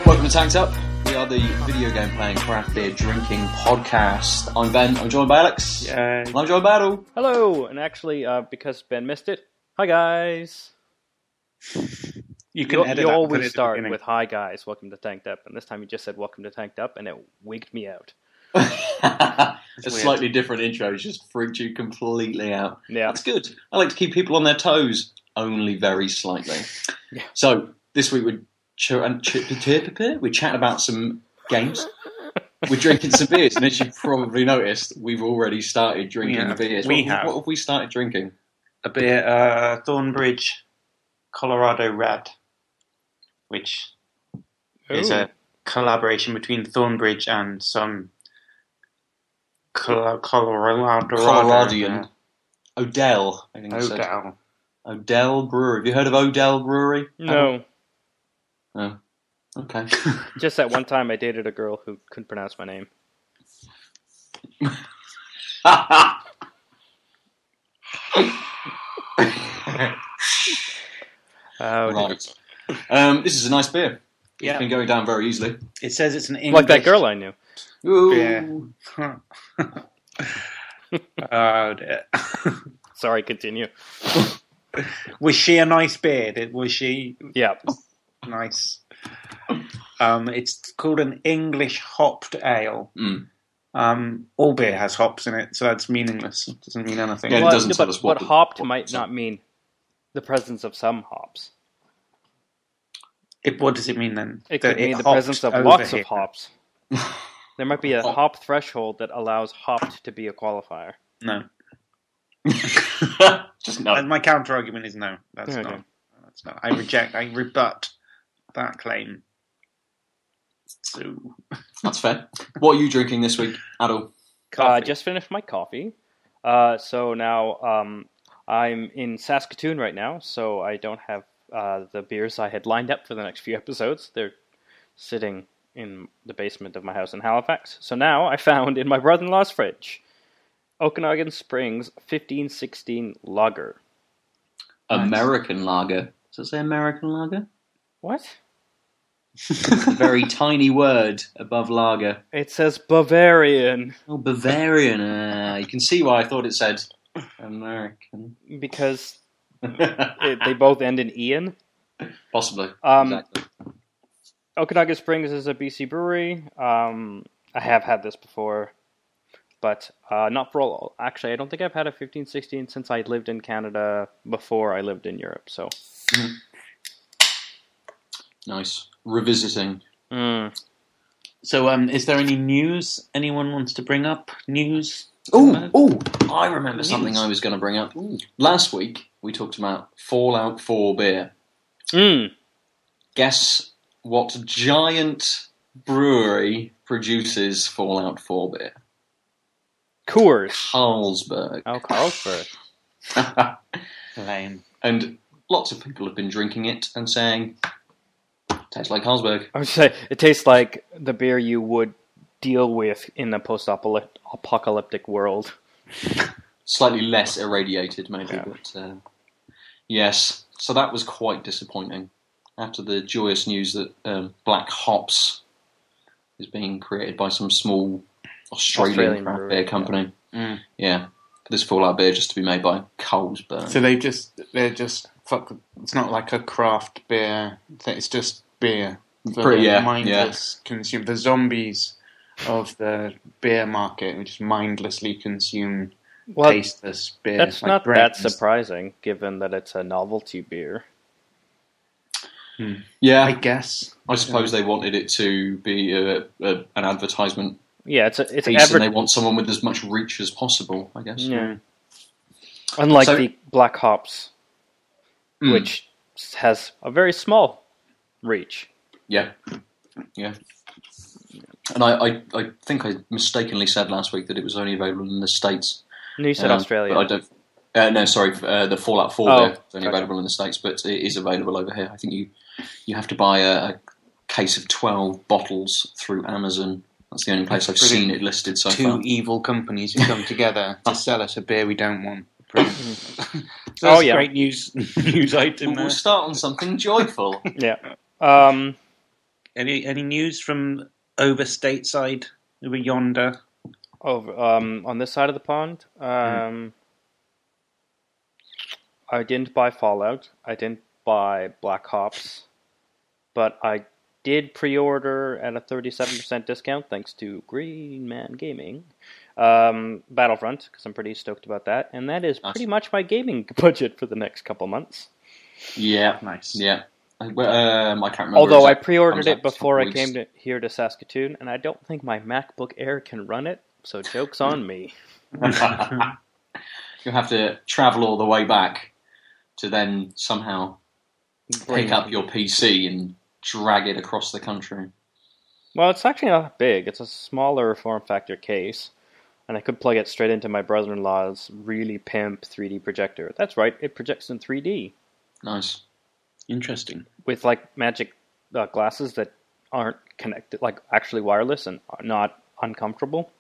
Welcome to Tanked Up. We are the video game playing, craft beer drinking podcast. I'm Ben. I'm joined by Alex. Yay. And I'm joined by Aadil. Hello, and actually, because Ben missed it, hi guys. You can edit you that, always put it at the start beginning. with hi guys, welcome to Tanked Up, and this time you just said welcome to Tanked Up, and it wigged me out. A weird. slightly different intro just freaked you completely out. Yeah. That's good. I like to keep people on their toes, only very slightly. Yeah. So, this week we chat about some games. We're drinking some beers, and as you've probably noticed, we've already started drinking beers. What have we started drinking? A beer, Thornbridge, Colorado Red, which is a collaboration between Thornbridge and some Coloradian. Odell, I think it said. Odell Brewery. Have you heard of Odell Brewery? No. Oh. Okay. Just that one time I dated a girl who couldn't pronounce my name. Right. This is a nice beer. Yeah. It's been going down very easily. It says it's an English... Like that girl I knew. Ooh. Yeah. Oh, dear. Sorry, continue. Was she a nice beer? Was she Yeah. nice? It's called an English hopped ale. All beer has hops in it, so that's meaningless. It doesn't mean anything. Yeah, it doesn't tell us but hopped might not mean the presence of some hops. What does it mean then? It could mean the hopped presence of over lots here. of hops. There might be a hop threshold that allows hopped to be a qualifier. No. Just no. My counter argument is no. That's Okay. not. That's not. I rebut that claim. So That's fair. What are you drinking this week, Aadil? I just finished my coffee. So now I'm in Saskatoon right now, so I don't have the beers I had lined up for the next few episodes. They're sitting in the basement of my house in Halifax. So now I found in my brother-in-law's fridge Okanagan Springs 1516 Lager. Nice. American lager. Does it say American lager? What? A very tiny word above lager. It says Baverian. Oh, Bavarian. You can see why I thought it said American. Because they both end in Ian. Possibly. Exactly. Exactly. Okanagan Springs is a BC brewery. I have had this before, but not for all. Actually, I don't think I've had a 1516 since I lived in Canada before I lived in Europe. So Nice. Revisiting. So, is there any news anyone wants to bring up? News? Oh! I remember something I was going to bring up. Last week, we talked about Fallout 4 beer. Guess what giant brewery produces Fallout 4 beer? Coors. Carlsberg. Oh, Carlsberg. Lame. And lots of people have been drinking it and saying, tastes like Carlsberg. I would say it tastes like the beer you would deal with in a post-apocalyptic world. Slightly less irradiated, maybe, but yes. So that was quite disappointing. After the joyous news that Black Hops is being created by some small Australian craft beer company. Yeah. For this Fallout beer just to be made by Carlsberg. So they're just fuck. It's not like a craft beer. It's just beer. Mindless consume. The zombies of the beer market, which mindlessly consume tasteless beer. That's like not brains. that surprising, given that it's a novelty beer. Yeah, I guess. I suppose they wanted it to be an advertisement. Yeah, it's and they want someone with as much reach as possible, I guess. Yeah. Unlike the Black Hops, which has a very small reach. Yeah. And I think I mistakenly said last week that it was only available in the States. No, you said Australia. But No, sorry, the Fallout 4 beer is only available in the States, but it is available over here. I think you have to buy a case of 12 bottles through Amazon. That's the only place I've seen it listed so far. Two evil companies who come together to sell us a beer we don't want. So that's a great news item. We'll start on something joyful. Yeah. Any news from over stateside, over yonder? On this side of the pond? I didn't buy Fallout. I didn't buy Black Ops. But I did pre-order at a 37% discount, thanks to Green Man Gaming, Battlefront, because I'm pretty stoked about that. And that is pretty much my gaming budget for the next couple months. Yeah. Nice. Yeah. I can't remember. Although I pre-ordered it before I came here to Saskatoon, and I don't think my MacBook Air can run it, so joke's on me. You'll have to travel all the way back to then somehow pick up your PC and drag it across the country. Well, it's actually not big. It's a smaller form factor case, and I could plug it straight into my brother-in-law's really pimp 3D projector. That's right, it projects in 3D. Nice. Interesting. With like magic glasses that aren't connected, like actually wireless and not uncomfortable.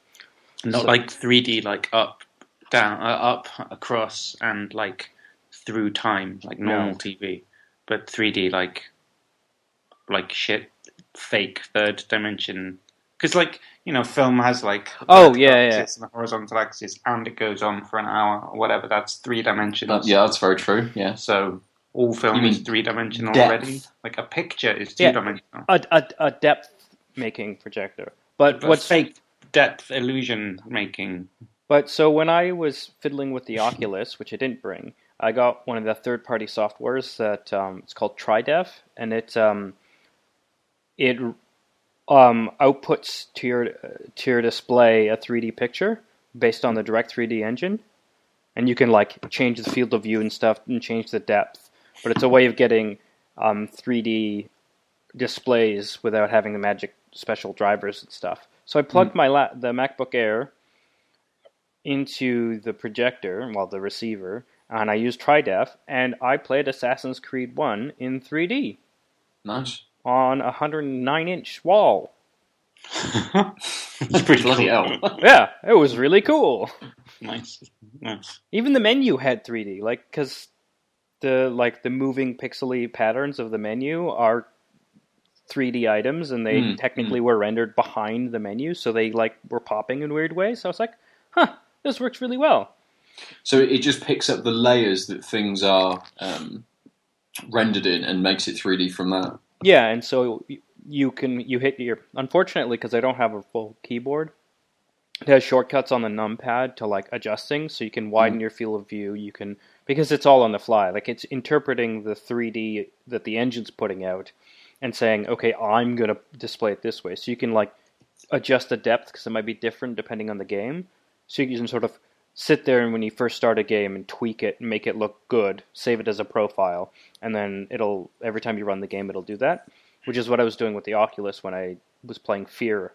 Not like 3D, like up, down, up, across, and like through time, like normal TV, but 3D like shit, fake third dimension. Because film has like axis and a horizontal axis, and it goes on for an hour or whatever. That's 3 dimensions. That's very true. Yeah. So all film is 3-dimensional already. Like a picture is 2-dimensional. A depth making projector, but what's fake depth illusion making. But so when I was fiddling with the Oculus, which I didn't bring, I got one of the third-party softwares that it's called TriDef, and it outputs to your display a 3D picture based on the Direct 3D engine, and you can like change the field of view and stuff and change the depth. But it's a way of getting 3D displays without having the magic special drivers and stuff. So I plugged the MacBook Air into the projector, the receiver, and I used TriDef, and I played Assassin's Creed 1 in 3D. Nice. On a 109-inch wall. That's pretty bloody hell. Yeah, it was really cool. Nice. Even the menu had 3D, because the moving pixely patterns of the menu are 3D items, and they technically were rendered behind the menu, so they were popping in weird ways. So I was like, this works really well. So it just picks up the layers that things are rendered in and makes it 3D from that. Yeah, and so you hit your... Unfortunately, because I don't have a full keyboard, it has shortcuts on the numpad to adjust things, so you can widen your field of view. You can, because it's all on the fly. It's interpreting the 3D that the engine's putting out and saying, okay, I'm going to display it this way. So you can adjust the depth because it might be different depending on the game. So you can sort of sit there and when you first start a game and tweak it and make it look good, save it as a profile, and then every time you run the game it'll do that, which is what I was doing with the Oculus when I was playing Fear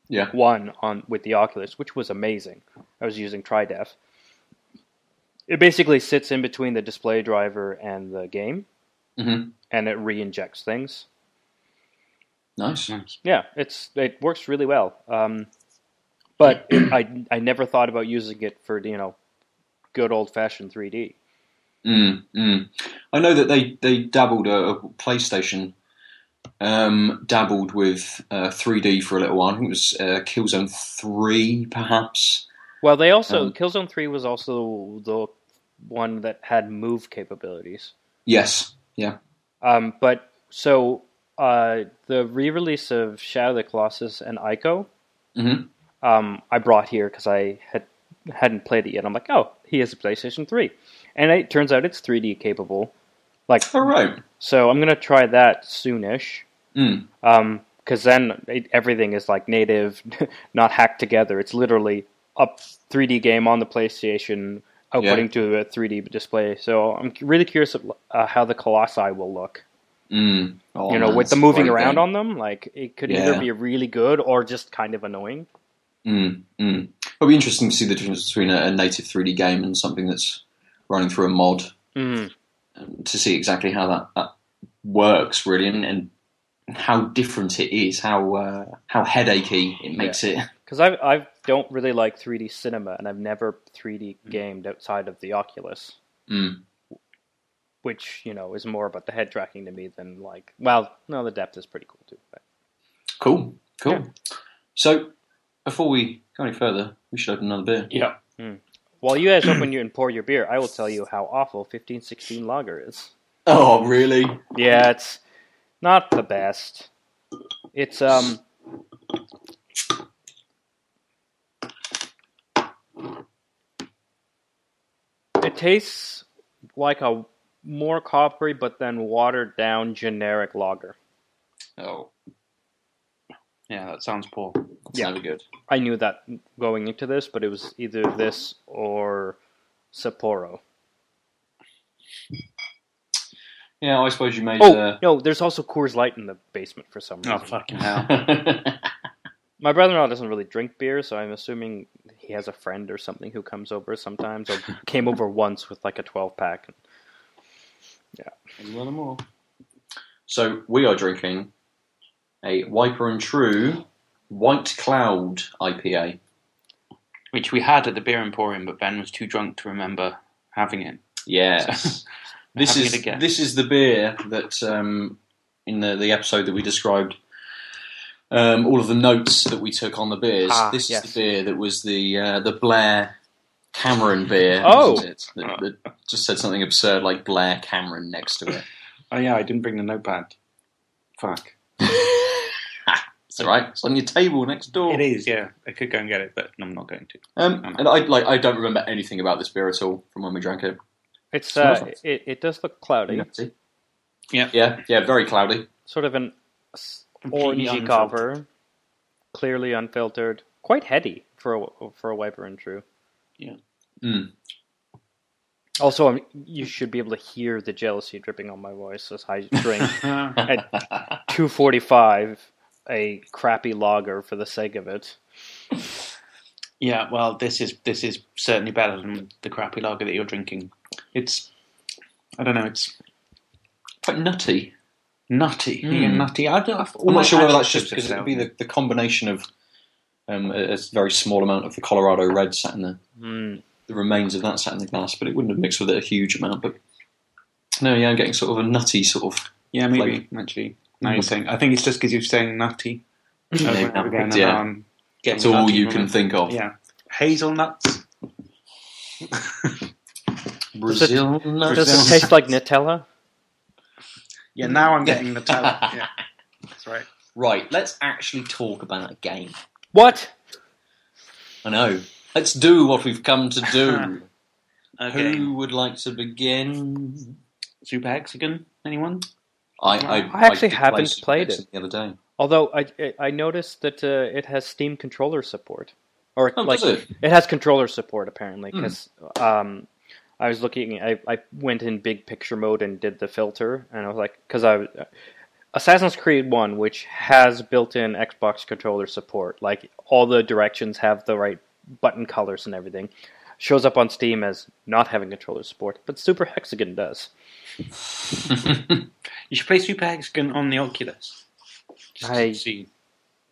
1 with the Oculus, which was amazing. I was using TriDef. It basically sits in between the display driver and the game, and it re-injects things. Nice. Yeah, it works really well. But I never thought about using it for good old fashioned 3D. I know that they dabbled a PlayStation dabbled with 3D for a little while. I think it was Killzone 3, perhaps. Well, they also Killzone 3 was also the one that had move capabilities. Yes. Yeah. But so the re-release of Shadow of the Colossus and Ico. I brought here because I hadn't played it yet. I'm like, oh, he has a PlayStation 3. And it turns out it's 3D capable. All right. So I'm going to try that soonish. Because then everything is native, not hacked together. It's literally a 3D game on the PlayStation, outputting to a 3D display. So I'm really curious how the Colossi will look. With the moving around on them, it could either be really good or just kind of annoying. It'll be interesting to see the difference between a native 3D game and something that's running through a mod Mm. to see exactly how that works, really, and how different it is, how headachy it makes it. Because I don't really like 3D cinema, and I've never 3D gamed outside of the Oculus. Mm. Which, is more about the head tracking to me than the depth is pretty cool too. But. Cool. Yeah. So, before we go any further, we should open another beer. Yeah. While you guys open and pour your beer, I will tell you how awful 1516 Lager is. Oh, really? Yeah, it's not the best. It's, it tastes like a more coppery but then watered down generic lager. Oh. Yeah, that sounds poor. That's never good. I knew that going into this, but it was either this or Sapporo. Yeah, I suppose you made... No, there's also Coors Light in the basement for some reason. Oh, fucking hell. My brother-in-law doesn't really drink beer, so I'm assuming he has a friend or something who comes over sometimes, or came over once with like a 12-pack. Yeah. A lot more. So, we are drinking a Wiper and True White Cloud IPA. Which we had at the Beer Emporium, but Ben was too drunk to remember having it. Yes. This is the beer that, in the episode that we described, all of the notes that we took on the beers. This is the beer that was the Blair Cameron beer. Oh! It? That just said something absurd like Blair Cameron next to it. Oh yeah, I didn't bring the notepad. Fuck. It's alright. It's on your table next door. It is, yeah. I could go and get it, but I'm not going to. And I don't remember anything about this beer at all from when we drank it. It's it does look cloudy. Yeah, very cloudy. Sort of an Completely orangey copper, clearly unfiltered, quite heady for a Wiper and True. Yeah. Mm. Also, you should be able to hear the jealousy dripping on my voice as I drink at 2:45 a crappy lager for the sake of it. Yeah, well, this is certainly better than the crappy lager that you're drinking. It's, I don't know, it's quite nutty. Nutty. Mm. Nutty. I'm not sure whether that's just because it would be the combination of a very small amount of the Colorado Red sat in the remains of that sat in the glass, but it wouldn't have mixed with it a huge amount. But no, yeah, I'm getting sort of a nutty sort of... Yeah, maybe, actually. Now you're saying... I think it's just because you're saying nutty. Yeah. That's all you can think of. Yeah. Hazelnuts. Brazil nuts. Does it taste like Nutella? Yeah, now I'm getting Nutella. Yeah, that's right. Right, let's actually talk about a game. What? I know. Let's do what we've come to do. Okay. Who would like to begin? Super Hexagon? Anyone? I actually haven't played it the other day. Although I noticed that it has Steam controller support, or does it? It has controller support apparently because I was looking. I went in big picture mode and did the filter, and I was like, because Assassin's Creed 1, which has built-in Xbox controller support, like all the directions have the right button colors and everything, shows up on Steam as not having controller support, but Super Hexagon does. You should play Super Hexagon on the Oculus. See.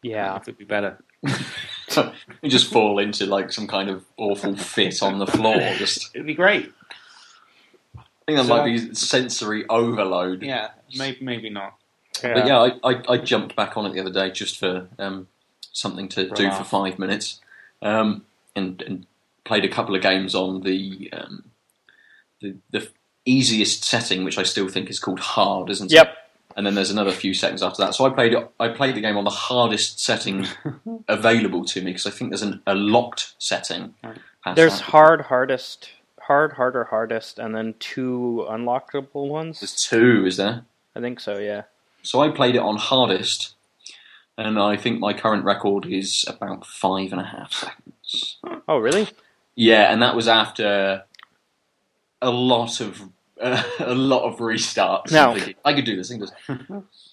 Yeah. If it'd be better. You just fall into like some kind of awful fit on the floor. It'd be great. I think that might be sensory overload. Yeah, maybe not. Yeah. But yeah, I jumped back on it the other day just for something to do for 5 minutes, and played a couple of games on the easiest setting, which I still think is called hard, isn't it? Yep. And then there's another few settings after that. So I played the game on the hardest setting available to me because I think there's a locked setting. There's harder, hardest, and then 2 unlockable ones. There's 2, is there? I think so, yeah. So I played it on hardest, and I think my current record is about 5.5 seconds. Oh, really? Yeah, and that was after a lot of restarts. Now, I could do this.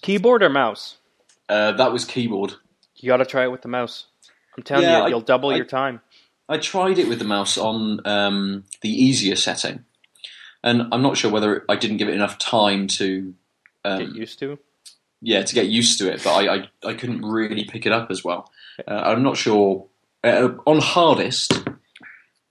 Keyboard or mouse? That was keyboard. You got to try it with the mouse. I'm telling you, you'll double your time. I tried it with the mouse on the easier setting, And I'm not sure whether I didn't give it enough time to get used to. Yeah, to get used to it, but I couldn't really pick it up as well. I'm not sure. On hardest,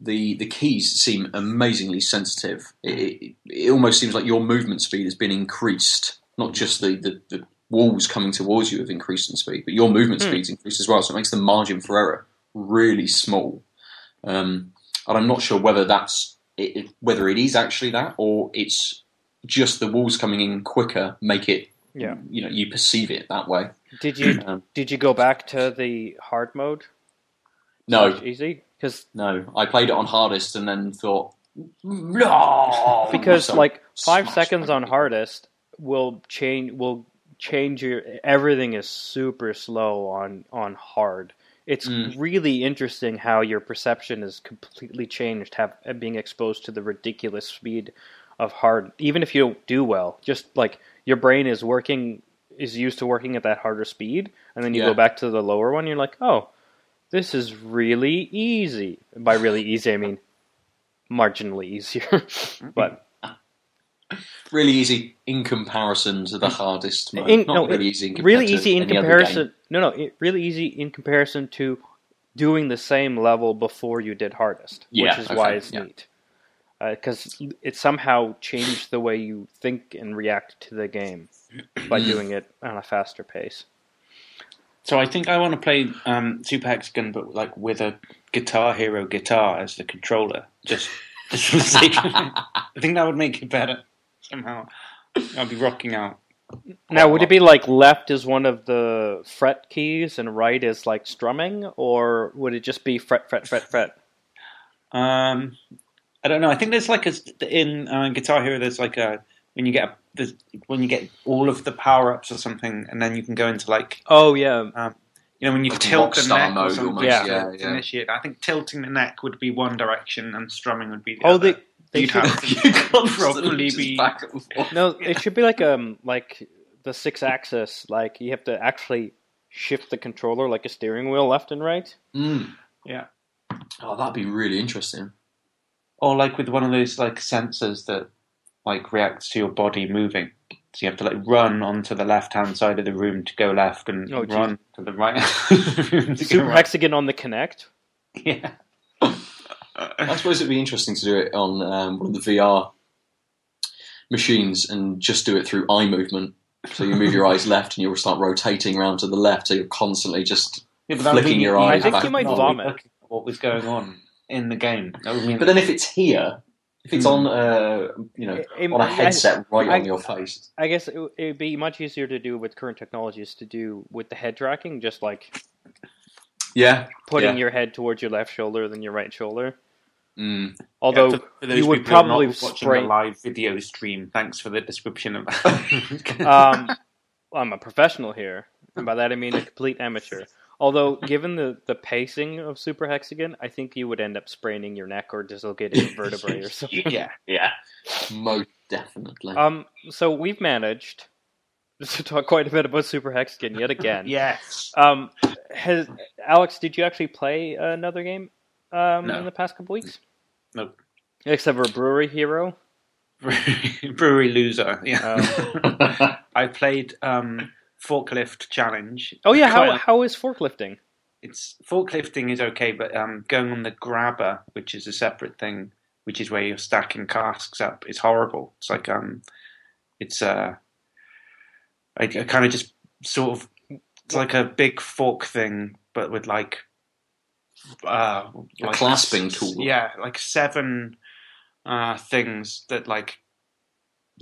the keys seem amazingly sensitive. It almost seems like your movement speed has been increased. Not just the walls coming towards you have increased in speed, but your movement speed's increased as well. So it makes the margin for error really small. And I'm not sure whether whether it is actually that, or it's just the walls coming in quicker make it. Yeah, you perceive it that way. Did you go back to the hard mode? No, easy no. I played it on hardest and then thought, no, because 5 seconds on hardest will change your. Everything is super slow on hard. It's really interesting how your perception is completely changed, being exposed to the ridiculous speed of hard. Even if you don't do well, just your brain is used to working at that harder speed, and then you go back to the lower one, you're like, oh, this is really easy. By really easy, I mean marginally easier. But really easy in comparison to the hardest mode. Really easy in comparison. Really easy in comparison to doing the same level before you did hardest, which is why it's neat. Because it somehow changed the way you think and react to the game by doing it on a faster pace. So I think I want to play Super Hexagon, but with a Guitar Hero guitar as the controller. Just for the sake of it. I think that would make it better somehow. I'll be rocking out. Now, would it be left is one of the fret keys and right is strumming, or would it just be fret, fret, fret, fret? I don't know. I think there's in Guitar Hero. There's when you get all of the power ups or something, and then you can go into when you tilt the neck or something. Yeah. Initiate. I think tilting the neck would be one direction, and strumming would be the other. They should probably be back and forth. No, it should be like the 6-axis. You have to actually shift the controller like a steering wheel, left and right. Yeah. Oh, that'd be really interesting. Or with one of those sensors that reacts to your body moving. So you have to run onto the left-hand side of the room to go left and run to the right. Super Hexagon on the Kinect. Yeah. I suppose it'd be interesting to do it on one of the VR machines and just do it through eye movement. So you move your eyes left and you'll start rotating around to the left, so you're constantly just flicking your eyes back. I think you might vomit. What was going on in the game? But then if it's here, if it's on on a headset on your face, I guess it would be much easier to do with current technologies to do with the head tracking, just putting your head towards your left shoulder than your right shoulder. Although for those you would people who are probably not watching the live video stream. Thanks for the description of that. I'm a professional here, and by that I mean a complete amateur. Although, given the pacing of Super Hexagon, I think you would end up spraining your neck or dislocating a vertebrae or something. Yeah, most definitely. So we've managed to talk quite a bit about Super Hexagon yet again. Yes. Alex, did you actually play another game in the past couple weeks? Nope. Except for Brewery Hero? Brewery Loser, yeah. I played Forklift Challenge. Oh yeah, how is forklifting? Forklifting is okay, but going on the grabber, which is a separate thing, which is where you're stacking casks up, is horrible. It's I kind of just sort of, it's like a big fork thing, but with a clasping tool. Yeah, 7 things that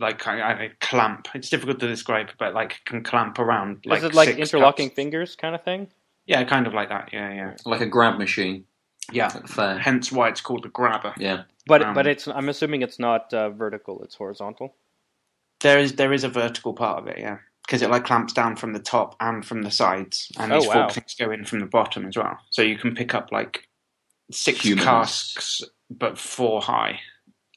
I clamp. It's difficult to describe, but can clamp around. Is it interlocking fingers kind of thing? Yeah, kind of like that. Yeah. Like a grab machine. Yeah, fair. Hence why it's called a grabber. Yeah, but it's. I'm assuming it's not vertical. It's horizontal. There is a vertical part of it. Yeah, because it clamps down from the top and from the sides, and these fork things go in from the bottom as well. So you can pick up 6 casks, but 4 high.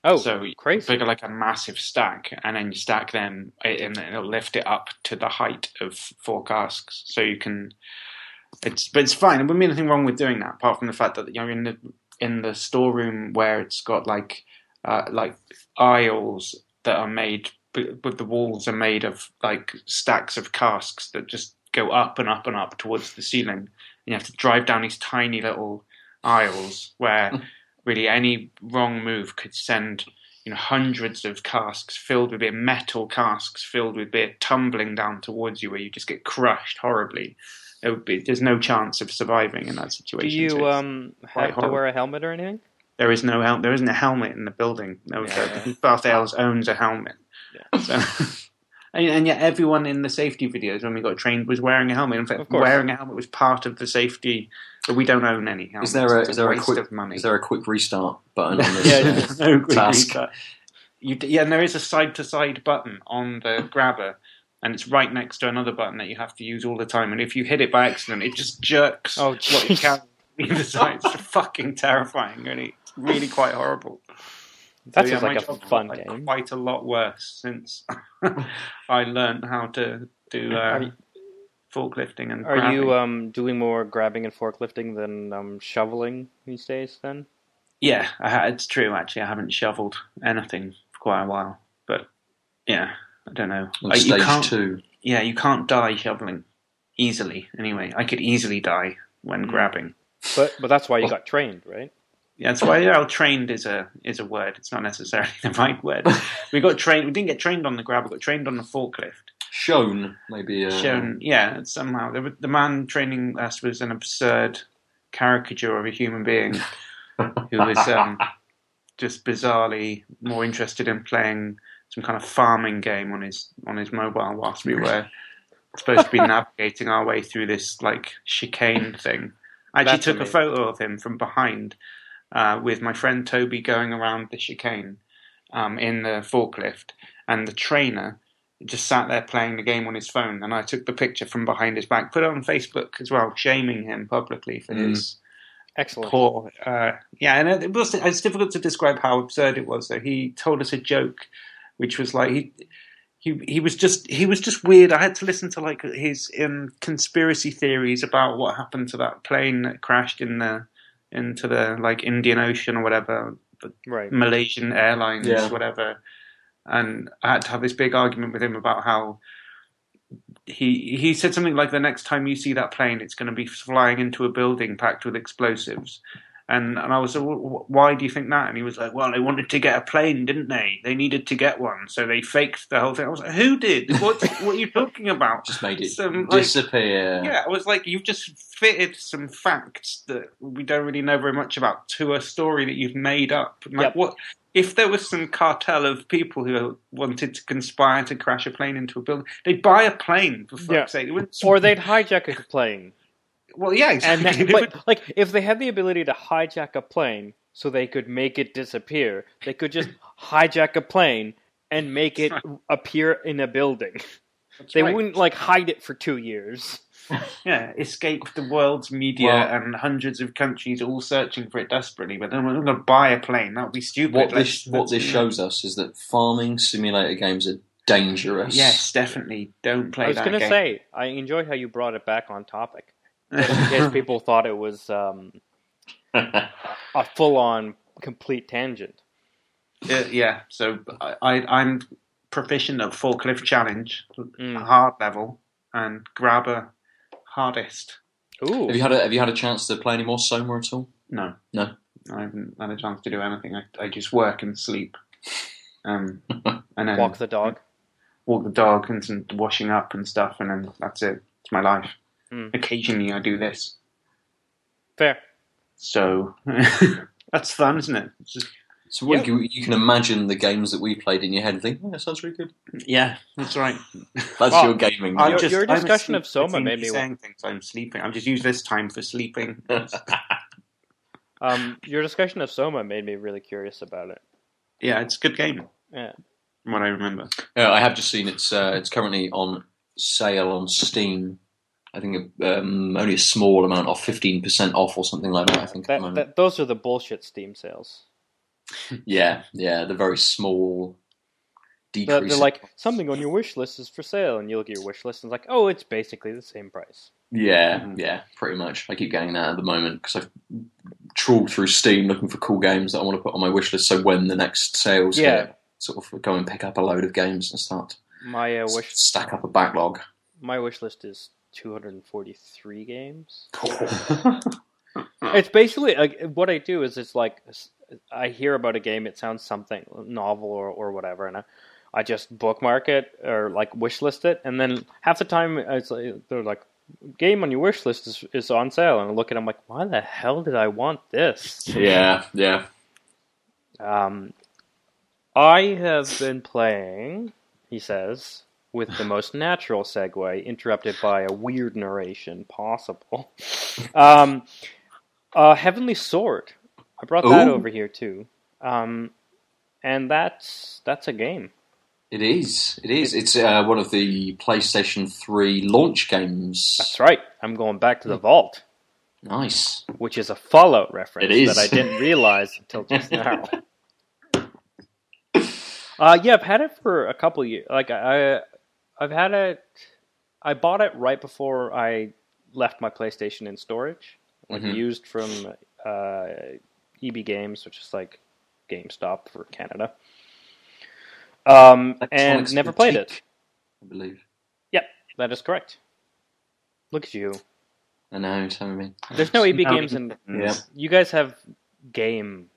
Oh, so crazy! Bigger, a massive stack, and then you stack them, and it'll lift it up to the height of 4 casks. So you can. It's fine. There wouldn't be anything wrong with doing that, apart from the fact that you're in the storeroom where it's got like aisles that are made, but the walls are made of like stacks of casks that just go up and up and up towards the ceiling. And you have to drive down these tiny little aisles where really any wrong move could send hundreds of casks filled with beer, metal casks filled with beer, tumbling down towards you, where you just get crushed horribly. There's no chance of surviving in that situation. Do you have to wear a helmet or anything? There is no helmet. There isn't a helmet in the building. No, Telltales owns a helmet. Yeah. So, and yet everyone in the safety videos when we got trained was wearing a helmet. In fact, wearing a helmet was part of the safety. But we don't own any helmets. Is there a quick restart button on this? No quick restart. And there is a side-to-side button on the grabber, and it's right next to another button that you have to use all the time. And if you hit it by accident, it just jerks what you can either side. It's fucking terrifying, really. It's really quite horrible. That's just like a fun game. Quite a lot worse since I learned how to do forklifting and grabbing. Are you doing more grabbing and forklifting than shoveling these days, then? Yeah, it's true, actually. I haven't shoveled anything for quite a while. But, yeah, I don't know. On stage 2. Yeah, you can't die shoveling easily, anyway. I could easily die when grabbing. But that's why you got trained, right? Yeah, that's why trained is a word. It's not necessarily the right word. We didn't get trained on the grab. We got trained on the forklift. Shown, maybe. Shown, yeah. Somehow, the man training us was an absurd caricature of a human being who was just bizarrely more interested in playing some kind of farming game on his mobile whilst we were supposed to be navigating our way through this like chicane thing. I actually took a photo of him from behind. With my friend Toby going around the chicane in the forklift, and the trainer just sat there playing the game on his phone, and I took the picture from behind his back, put it on Facebook as well, shaming him publicly for his excellent poor... and it's difficult to describe how absurd it was. So he told us a joke, which was like... He was just weird. I had to listen to like his conspiracy theories about what happened to that plane that crashed into the like Indian Ocean or whatever, right. Malaysian Airlines, whatever. And I had to have this big argument with him about how he said something like, the next time you see that plane, it's going to be flying into a building packed with explosives. And I was like, well, why do you think that? And he was like, well, they wanted to get a plane, didn't they? They needed to get one, so they faked the whole thing. I was like, who did? What are you talking about? Just made it disappear. I was like, you've just fitted some facts that we don't really know very much about to a story that you've made up. Like, what if there was some cartel of people who wanted to conspire to crash a plane into a building? They'd buy a plane, for fuck's sake. Or they'd hijack a plane. Well, yeah, exactly. But if they had the ability to hijack a plane so they could make it disappear, they could just hijack a plane and make it appear in a building. They wouldn't hide it for 2 years. Yeah, escape the world's media and hundreds of countries all searching for it desperately, but then we're not going to buy a plane. That would be stupid. What this shows us is that farming simulator games are dangerous. Yes, definitely. Don't play that game. I was going to say, I enjoy how you brought it back on topic. In case people thought it was a full-on, complete tangent. Yeah, so I'm proficient at forklift challenge, hard level, and grabber hardest. Ooh. Have you had a chance to play any more Soma at all? No. I haven't had a chance to do anything. I just work and sleep. And then walk the dog. Walk the dog and some washing up and stuff, and then that's it. It's my life. Occasionally I do this. Fair. So, that's fun, isn't it? So you can imagine the games that we played in your head and think, that sounds really good. Yeah, that's right. That's your gaming. Your discussion of Soma made me... saying things, I'm sleeping. I'll just use this time for sleeping. Your discussion of Soma made me really curious about it. Yeah, it's a good game. Yeah. From what I remember. I have just seen it's currently on sale on Steam. I think only a small amount off, 15% off or something like that. I think those are the bullshit Steam sales. Yeah, the very small decrease. They're like, something on your wish list is for sale, and you look at your wish list and it's like, oh, it's basically the same price. Yeah, pretty much. I keep getting that at the moment because I've trawled through Steam looking for cool games that I want to put on my wish list. So when the next sales hit, sort of go and pick up a load of games and start stack up a backlog. My wish list is 243 games. It's basically what I do is it's like I hear about a game, it sounds something novel or whatever, and I just bookmark it or like wish list it, and then half the time it's like, they're like, game on your wish list is on sale, and I look at it, I'm like, why the hell did I want this? Yeah. I have been playing, he says, with the most natural segue, interrupted by a weird narration possible. Heavenly Sword. I brought that over here too. And that's a game. It is. It's one of the PlayStation 3 launch games. That's right. I'm going back to the vault. Nice. Which is a Fallout reference it is. that I didn't realize until just now. I've had it for a couple of years. Like I've had it. I bought it right before I left my PlayStation in storage, like used from EB Games, which is like GameStop for Canada. And never played it. I believe. Yep, that is correct. Look at you. I know, tell me. There's no EB Games, and you guys have Game.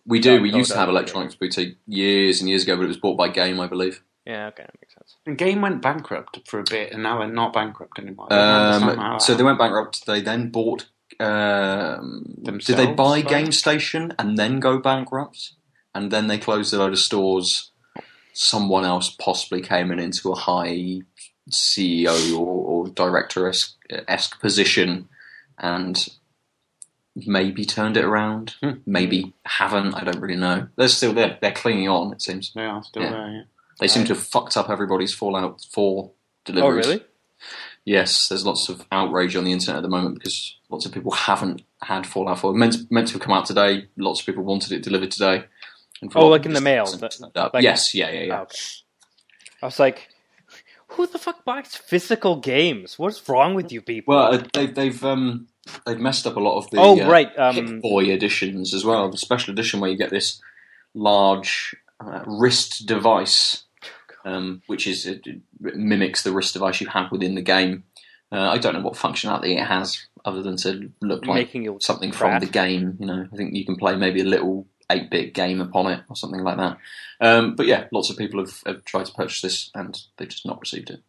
We do. We used to have Electronics Boutique years and years ago, but it was bought by Game, I believe. Yeah, okay, that makes sense. And Game went bankrupt for a bit, and now they're not bankrupt anymore. So they went bankrupt. They then bought. Did they buy Game Station and then go bankrupt? And then they closed a load of stores. Someone else possibly came into a high CEO or director-esque position and maybe turned it around. Maybe haven't. I don't really know. They're still there. They're clinging on, it seems. They are still there, yeah. They seem to have fucked up everybody's Fallout 4 deliveries. Oh, really? Yes, there's lots of outrage on the internet at the moment because lots of people haven't had Fallout 4. Meant to have come out today. Lots of people wanted it delivered today. Like in the mail? Yes, yeah. Oh, okay. I was like, who the fuck buys physical games? What's wrong with you people? Well, they've messed up a lot of the Hit Boy editions as well. The special edition where you get this large wrist device, which mimics the wrist device you have within the game. I don't know what functionality it has other than to look like something from the game. You know, I think you can play maybe a little 8-bit game upon it or something like that. But yeah, lots of people have tried to purchase this and they've just not received it.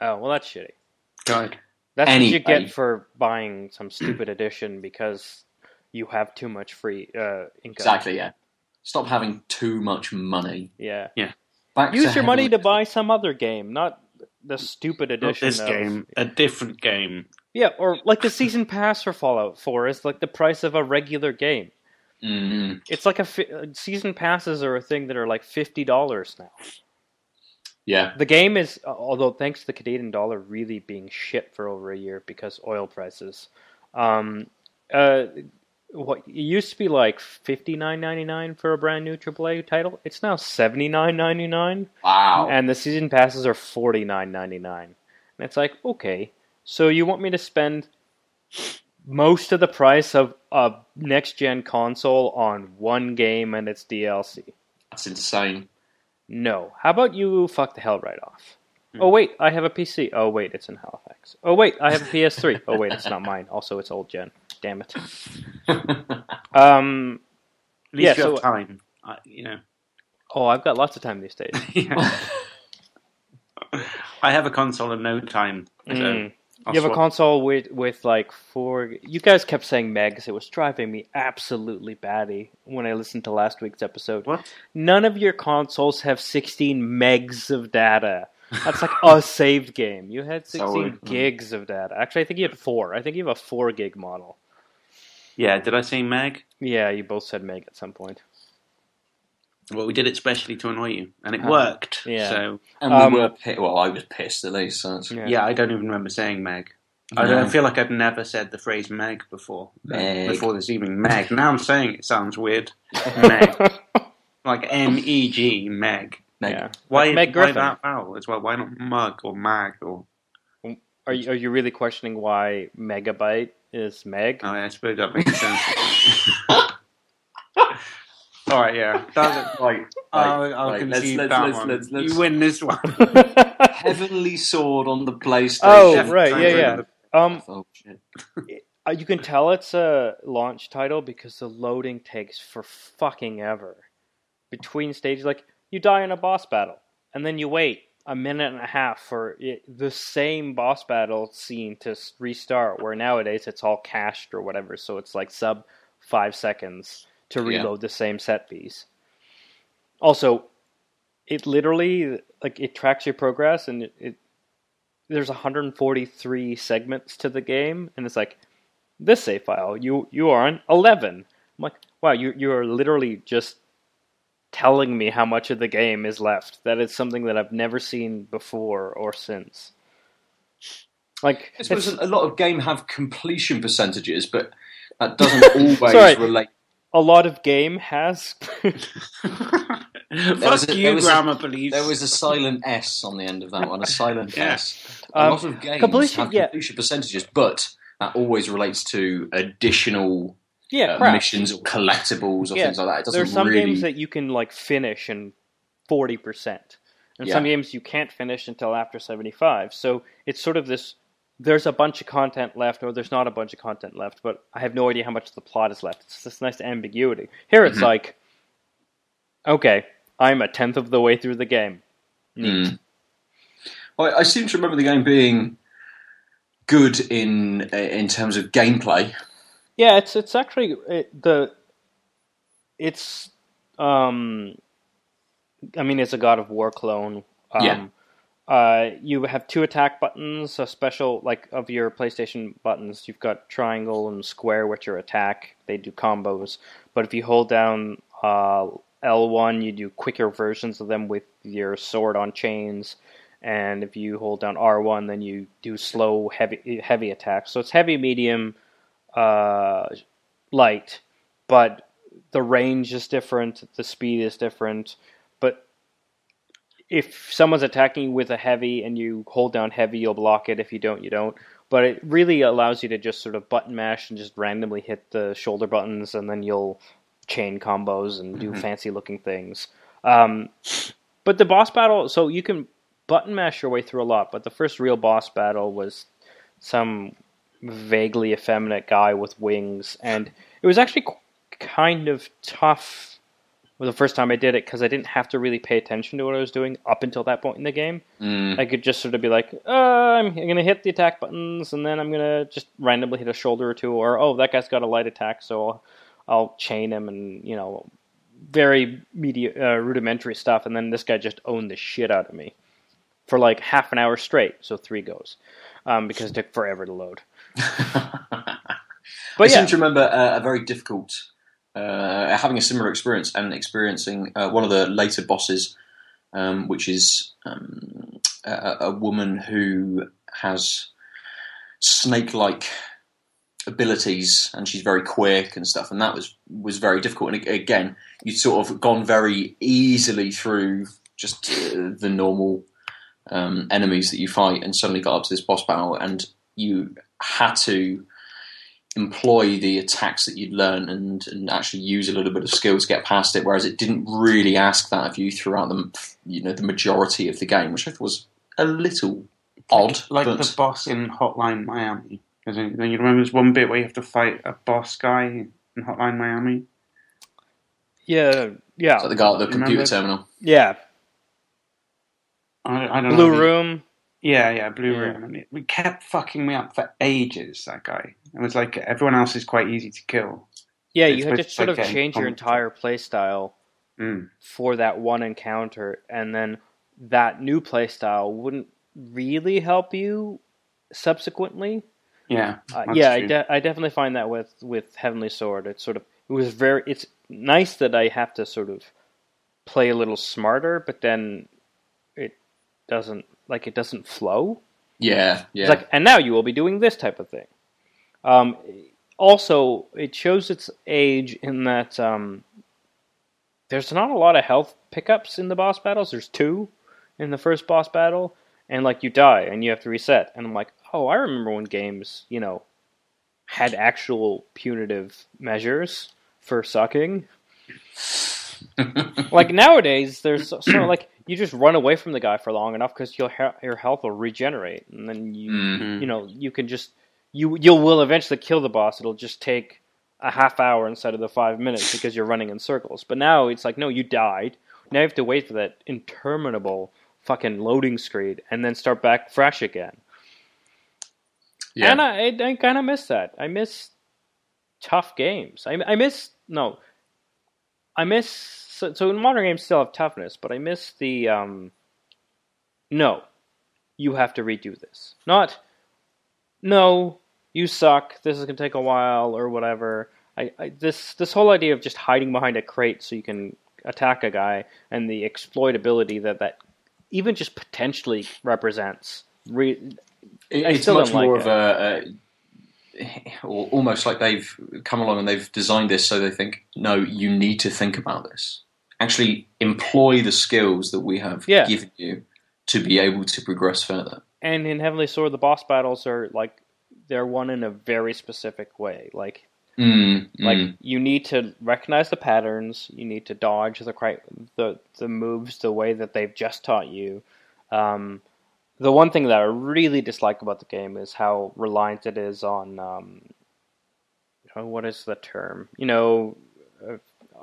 Oh, well, that's shitty. God. That's what you get for buying some stupid edition because you have too much free income. Exactly, yeah. Stop having too much money. Yeah. Use your money to buy some other game, not the stupid edition not this game, a different game. Yeah, or like the season pass for Fallout 4 is like the price of a regular game. Mm-hmm. It's like season passes are a thing that are like $50 now. Yeah. The game is, although thanks to the Canadian dollar really being shit for over a year because oil prices, what it used to be like $59.99 for a brand new AAA title. It's now $79.99. Wow. And the season passes are $49.99. And it's like, okay, so you want me to spend most of the price of a next-gen console on one game and its DLC? That's insane. No. How about you fuck the hell right off? Oh, wait, I have a PC. Oh, wait, it's in Halifax. Oh, wait, I have a PS3. Oh, wait, it's not mine. Also, it's old gen. Damn it. At least you have time, you know. Oh, I've got lots of time these days. I have a console and no time. So you have a console with like 4... You guys kept saying megs. It was driving me absolutely batty when I listened to last week's episode. What? None of your consoles have 16 megs of data. That's like a saved game. You had 16 gigs of data. Actually, I think you had 4. I think you have a 4 gig model. Yeah, did I say meg? Yeah, you both said meg at some point. Well, we did it specially to annoy you, and it worked. Yeah. So, and we were well, I was pissed at least. So yeah, I don't even remember saying meg. I feel like I've never said the phrase meg before. Before this evening, meg. Now I'm saying it sounds weird. Meg. Like M-E-G, meg. Yeah. Why Meg Griffin. that vowel as well? Why not mug or mag or... Are you really questioning why Megabyte is Meg? Oh, yeah, I suppose that makes sense. All right, yeah. I'll concede that one. You win this one. Heavenly Sword on the PlayStation. Oh, right, yeah. Oh, shit. You can tell it's a launch title because the loading takes for fucking ever. Between stages, like, you die in a boss battle, and then you wait a minute and a half for the same boss battle scene to restart, where nowadays it's all cached or whatever, so it's like sub 5 seconds to reload the same set piece. Also, it literally, like, it tracks your progress, and there's 143 segments to the game, and it's like, this save file, you are on 11. I'm like, wow, you are literally just telling me how much of the game is left. That is something that I've never seen before or since. Like, I suppose a lot of games have completion percentages, but that doesn't always relate. A lot of game has. Fuck you, Grammar Police. There was a silent S on the end of that one, a silent S. A lot of games have completion percentages, but that always relates to additional missions or collectibles or things like that. It doesn't There's some games that you can like finish in 40%, and some games you can't finish until after 75. So it's sort of this. There's a bunch of content left, or there's not a bunch of content left, but I have no idea how much of the plot is left. It's this nice ambiguity. Here it's like, okay, I'm a tenth of the way through the game. Neat. Well, I seem to remember the game being good in terms of gameplay. Yeah, it's actually it's I mean, it's a God of War clone. You have 2 attack buttons, a special, like, of your PlayStation buttons. You've got triangle and square, which are attack. They do combos. But if you hold down L1, you do quicker versions of them with your sword on chains. And if you hold down R1, then you do slow, heavy attacks. So it's heavy, medium, light. But the range is different. The speed is different. But if someone's attacking you with a heavy and you hold down heavy, you'll block it. If you don't, you don't. But it really allows you to just sort of button mash and just randomly hit the shoulder buttons, and then you'll chain combos and do fancy looking things. But the boss battle, so you can button mash your way through a lot, but the first real boss battle was some vaguely effeminate guy with wings, and it was actually kind of tough the first time I did it, because I didn't have to really pay attention to what I was doing up until that point in the game. I could just sort of be like, I'm going to hit the attack buttons, and then I'm going to just randomly hit a shoulder or two, or, that guy's got a light attack, so I'll chain him, and, very rudimentary stuff, and then this guy just owned the shit out of me for like half an hour straight, so 3 goes, because it took forever to load. I seem to remember a very difficult... having a similar experience and experiencing one of the later bosses, which is a woman who has snake-like abilities, and she's very quick and stuff, and that was very difficult. And again, you'd sort of gone very easily through just the normal enemies that you fight, and suddenly got up to this boss battle, and you had to employ the attacks that you'd learned and actually use a little bit of skill to get past it, whereas it didn't really ask that of you throughout the majority of the game, which I thought was a little odd. Like the boss in Hotline Miami. You remember there's one bit where you have to fight a boss guy in Hotline Miami? Yeah. So the guy at the computer terminal. Yeah. I don't know. Blue Room. Yeah, Blue Room. And it kept fucking me up for ages, that guy. It was like everyone else is quite easy to kill. Yeah, you had to sort of change your entire playstyle for that one encounter, and then that new playstyle wouldn't really help you subsequently. Yeah, I definitely find that with Heavenly Sword. It's nice that I have to sort of play a little smarter, but then it doesn't flow. Yeah. It's like, and now you will be doing this type of thing. Also, it shows its age in that there's not a lot of health pickups in the boss battles. There's 2 in the first boss battle, and like you die and you have to reset. And I'm like, oh, I remember when games, had actual punitive measures for sucking. Like nowadays, there's so like you just run away from the guy for long enough because your health will regenerate, and then you can just you will eventually kill the boss. It'll just take a half hour instead of the 5 minutes because you're running in circles. But now it's like, no, you died. Now you have to wait for that interminable fucking loading screen and then start back fresh again. Yeah. And I kind of miss that. I miss tough games. I miss so in modern games still have toughness, but I miss the no, you have to redo this. Not no, you suck. This is gonna take a while or whatever. This whole idea of just hiding behind a crate so you can attack a guy and the exploitability that even just potentially represents. It's much more of a almost like they've come along and they've designed this so they think, no, you need to think about this. Actually employ the skills that we have given you to be able to progress further. And in Heavenly Sword, the boss battles are like, they're won in a very specific way. Like, you need to recognize the patterns, you need to dodge the moves the way that they've just taught you. The one thing that I really dislike about the game is how reliant it is on, what is the term?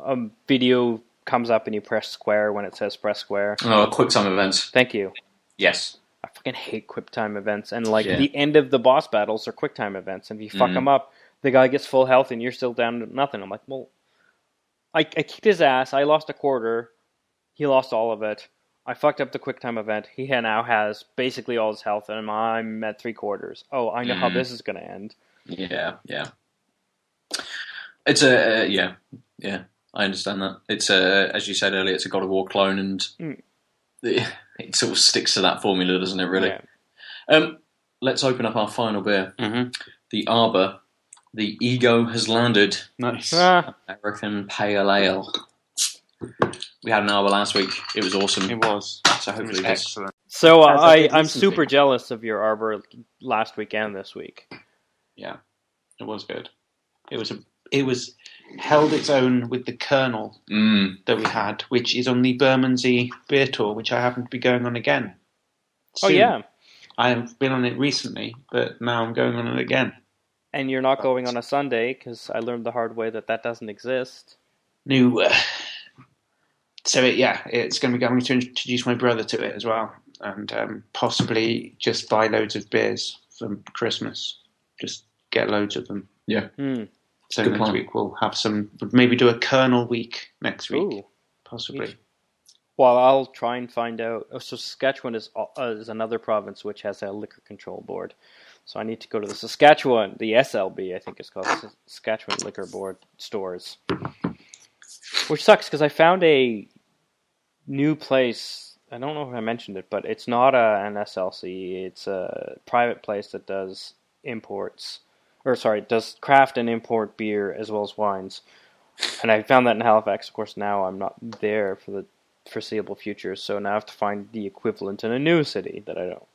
A video comes up and you press square when it says press square. Oh, quick time events. Thank you. Yes. I fucking hate quick time events. And the end of the boss battles are quick time events. And if you fuck them up, the guy gets full health and you're still down to nothing. I'm like, well, I kicked his ass. I lost a quarter. He lost all of it. I fucked up the quick time event. He now has basically all his health, and I'm at 3/4. Oh, I know how this is going to end. Yeah. It's I understand that. It's as you said earlier, it's a God of War clone, and it sort of sticks to that formula, doesn't it? Really. Yeah. Let's open up our final beer, the Arbour. The ego has landed. Nice. American Pale Ale. We had an Arbour last week. It was awesome. It was. So hopefully excellent. So I'm super jealous of your Arbour last week and this week. Yeah, it was good. It was held its own with the Colonel that we had, which is on the Bermondsey Beer Tour, which I happen to be going on again soon. Oh yeah. I have been on it recently, but now I'm going on it again. And you're not going on a Sunday, because I learned the hard way that doesn't exist. No. So it's going to be going to introduce my brother to it as well, and possibly just buy loads of beers for Christmas. Just get loads of them. Yeah. So next week we'll have some. Maybe do a Colonel week next week. Ooh. Possibly. Well, I'll try and find out. So Saskatchewan is another province which has a liquor control board. So I need to go to the Saskatchewan, the SLB, I think it's called, Saskatchewan Liquor Board stores. Which sucks, because I found a new place. I don't know if I mentioned it, but it's not an SLC. It's a private place that does does craft and import beer as well as wines. And I found that in Halifax. Of course, now I'm not there for the foreseeable future, so now I have to find the equivalent in a new city that I don't know.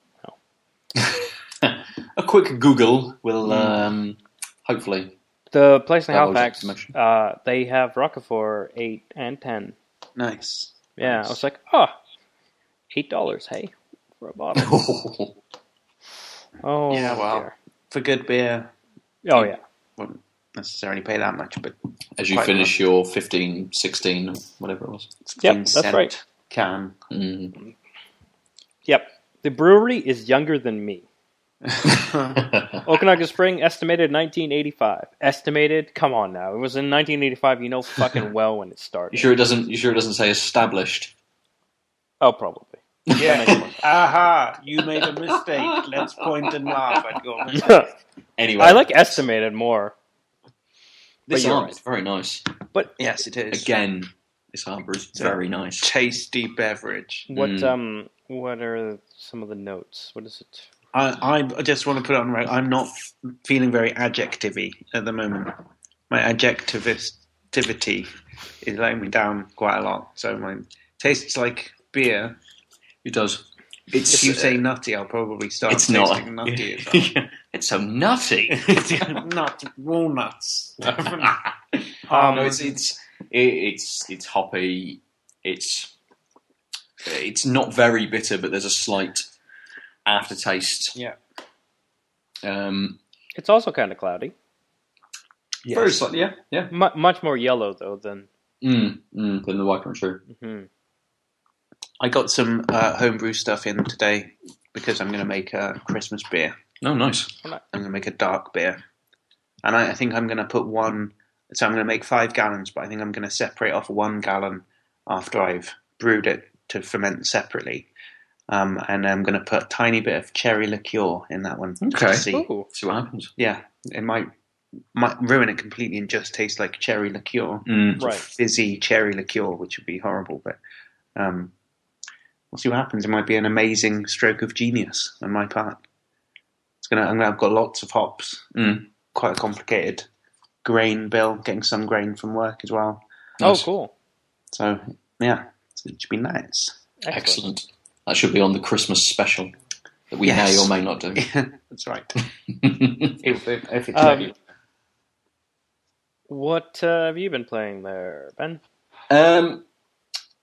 A quick Google will hopefully. The place in Halifax, they have Roquefort 8 and 10. Nice. Yeah, nice. I was like, $8, hey, for a bottle. Oh, yeah, well, dear. For good beer. Oh, yeah. Wouldn't necessarily pay that much, but as you finish your 15, 16, whatever it was. Yep, that's right. Can. Yep. The brewery is younger than me. Okanagan Spring, estimated 1985. Estimated? Come on now. It was in 1985. You know fucking well when it started. You sure it doesn't say established? Oh, probably. Yeah. Aha! You made a mistake. Let's point and laugh at your mistake. Anyway, I like estimated more. This Arbour is very nice. But yes, it is. Again, this Arbour is very nice. Tasty beverage. What are some of the notes? What is it? I just want to put it on record. I'm not feeling very adjective-y at the moment. My adjectivity is letting me down quite a lot. So mine tastes like beer. It does. If you say nutty, I'll probably start tasting nutty as well. It's so nutty. Nut walnuts. No, it's hoppy. It's not very bitter, but there's a slight aftertaste. Yeah. It's also kind of cloudy. Yes. Very slightly, yeah. Much more yellow though than than the white one, true. Mm-hmm. I got some homebrew stuff in today because I'm going to make a Christmas beer. Oh, nice. I'm going to make a dark beer. And I think I'm going to put one... So I'm going to make 5 gallons, but I think I'm going to separate off 1 gallon after I've brewed it to ferment separately. And I'm going to put a tiny bit of cherry liqueur in that one. Okay. See what happens. Yeah. It might ruin it completely and just taste like cherry liqueur. Right. Fizzy cherry liqueur, which would be horrible. But we'll see what happens. It might be an amazing stroke of genius on my part. I've got lots of hops. Quite a complicated grain bill, getting some grain from work as well. Nice. Oh, cool. So, yeah, it should be nice. Excellent. That should be on the Christmas special that we may or may not do. That's right. if it's ready. What have you been playing there, Ben?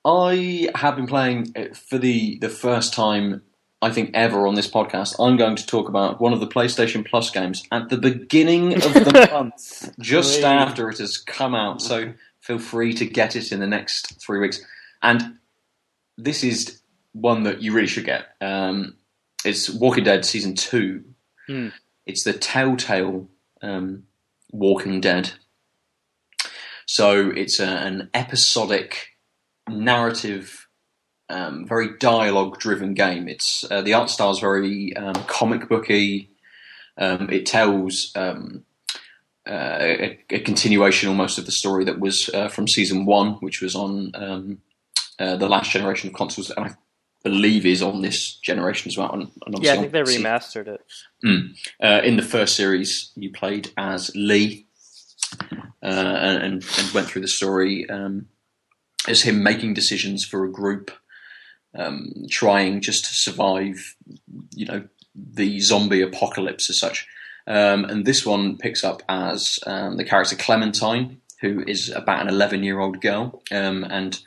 I have been playing for the first time, I think, ever on this podcast. I'm going to talk about one of the PlayStation Plus games at the beginning of the month, just after it has come out. So feel free to get it in the next 3 weeks. And this is one that you really should get. It's Walking Dead Season 2. It's the Telltale Walking Dead. So it's an episodic narrative, very dialogue-driven game. It's the art style is very comic booky. It tells a continuation almost of the story that was from Season 1, which was on the last generation of consoles, and I believe is on this generation as well. And I think they remastered it. In the first series, you played as Lee, and went through the story as him making decisions for a group, trying just to survive, the zombie apocalypse as such. And this one picks up as the character Clementine, who is about an 11-year-old girl, and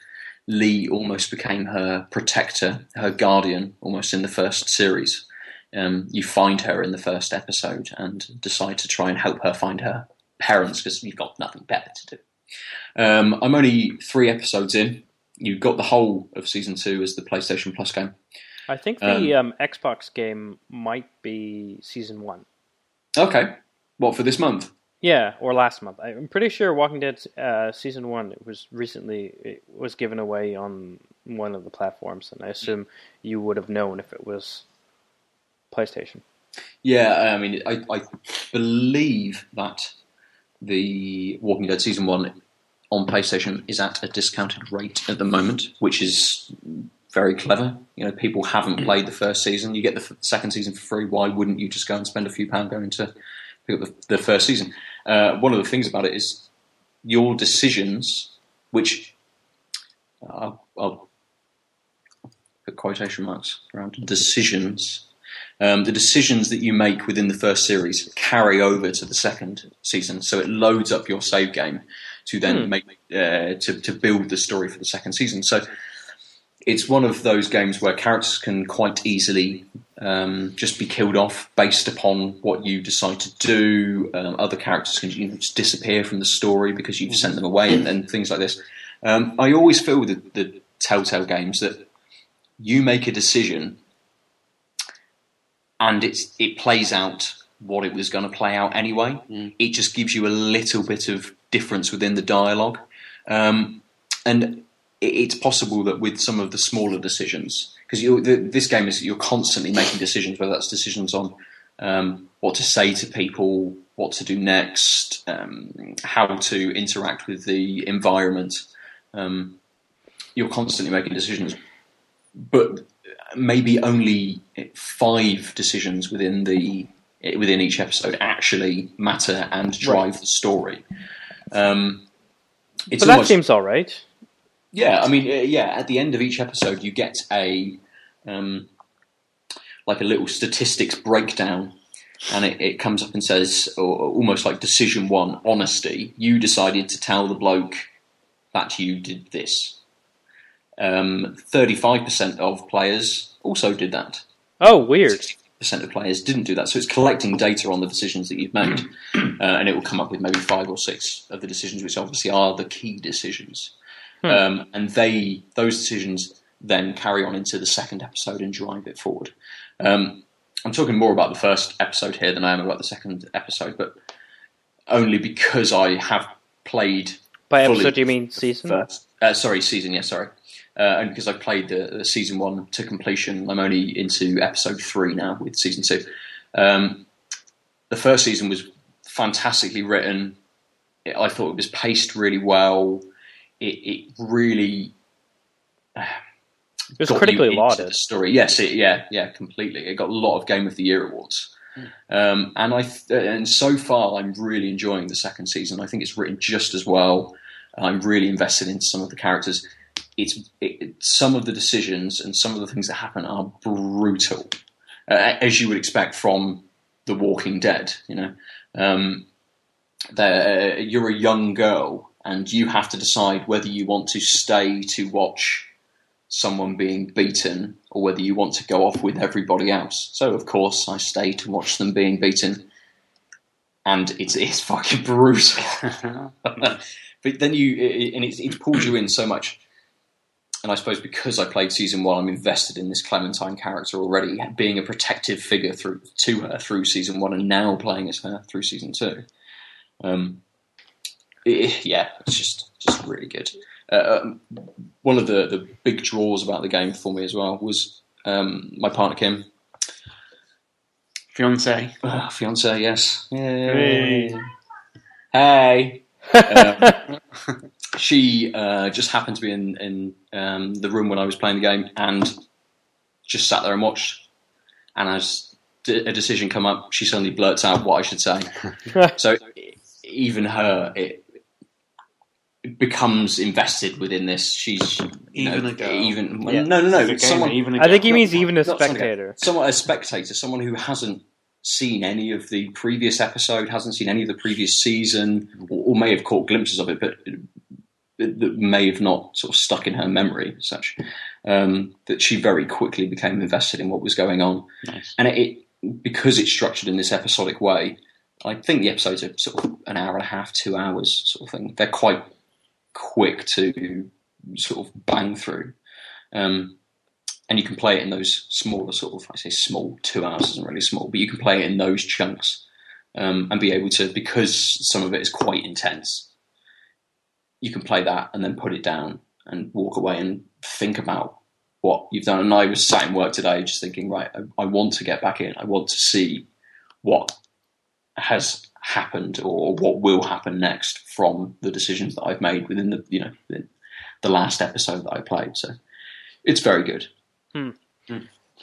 Lee almost became her protector, her guardian, almost in the first series. You find her in the first episode and decide to try and help her find her parents because you've got nothing better to do. I'm only 3 episodes in. You got the whole of Season 2 as the PlayStation Plus game. I think the Xbox game might be Season 1. Okay. What, for this month? Yeah, or last month. I'm pretty sure Walking Dead Season 1 it was given away on one of the platforms, and I assume you would have known if it was PlayStation. Yeah, I mean, I believe that the Walking Dead Season 1 on PlayStation is at a discounted rate at the moment, which is very clever. People haven't played the first season. You get the second season for free. Why wouldn't you just go and spend a few pounds going to pick up the first season? One of the things about it is your decisions, which I'll put quotation marks around decisions. The decisions that you make within the first series carry over to the second season, so it loads up your save game to then make to build the story for the second season. So it's one of those games where characters can quite easily just be killed off based upon what you decide to do. Other characters can just disappear from the story because you've sent them away and things like this. I always feel with the Telltale games that you make a decision and it plays out what it was going to play out anyway. It just gives you a little bit of difference within the dialogue. And it's possible that with some of the smaller decisions, because this game is you're constantly making decisions, whether that's decisions on what to say to people, what to do next, how to interact with the environment. You're constantly making decisions, but maybe only 5 decisions within each episode actually matter and drive the story. But that seems all right. Yeah, I mean, at the end of each episode, you get a like a little statistics breakdown, and it comes up and says, or almost like decision 1, honesty. You decided to tell the bloke that you did this. 35% of players also did that. Oh, weird. 60% of players didn't do that. So it's collecting data on the decisions that you've made, and it will come up with maybe 5 or 6 of the decisions, which obviously are the key decisions. And those decisions then carry on into the second episode and drive it forward. I'm talking more about the first episode here than I am about the second episode, but only because I have played. By episode, do you mean season? Season. Yeah, sorry. And because I played the season 1 to completion, I'm only into episode 3 now with season 2. The first season was fantastically written. I thought it was paced really well. It really it was critically lauded. The story, yes, completely. It got a lot of Game of the Year awards, and so far I'm really enjoying the second season. I think it's written just as well. I'm really invested in some of the characters. Some of the decisions and some of the things that happen are brutal, as you would expect from The Walking Dead. You know, you're a young girl and you have to decide whether you want to stay to watch someone being beaten or whether you want to go off with everybody else. So of course I stay to watch them being beaten, and it's fucking brutal. But then it pulls you in so much. And I suppose because I played season 1, I'm invested in this Clementine character already, being a protective figure to her through season 1, and now playing as her through season 2. It's just really good. One of the big draws about the game for me as well was my partner Kim. Fiance, yes. Hey. Hey. She just happened to be in the room when I was playing the game and just sat there and watched. And as a decision come up, she suddenly blurts out what I should say. So even her, it becomes invested within this. She's a girl. No. Someone. I think he means even a spectator. A spectator, someone who hasn't seen any of the previous episode, hasn't seen any of the previous season, or may have caught glimpses of it, but that may have not sort of stuck in her memory as such. That she very quickly became invested in what was going on. Nice. And because it's structured in this episodic way, I think the episodes are sort of an hour and a half, 2 hours sort of thing. They're quite quick to sort of bang through. And you can play it in those smaller sort of, I say small, 2 hours isn't really small, but you can play it in those chunks and be able to, because some of it is quite intense, you can play that and then put it down and walk away and think about what you've done. And I was sat in work today just thinking, right, I want to get back in. I want to see what has happened or what will happen next from the decisions that I've made within the last episode that I played. So it's very good.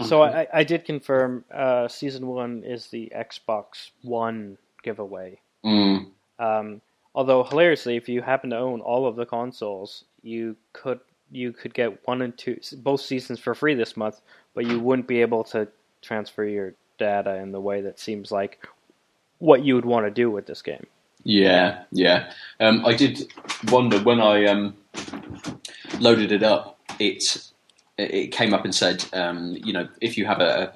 So I did confirm season 1 is the Xbox One giveaway. Although hilariously, if you happen to own all of the consoles, you could get 1 and 2 both seasons for free this month, but you wouldn't be able to transfer your data in the way that seems like what you would want to do with this game. Yeah. I did wonder when I loaded it up. It came up and said, if you have a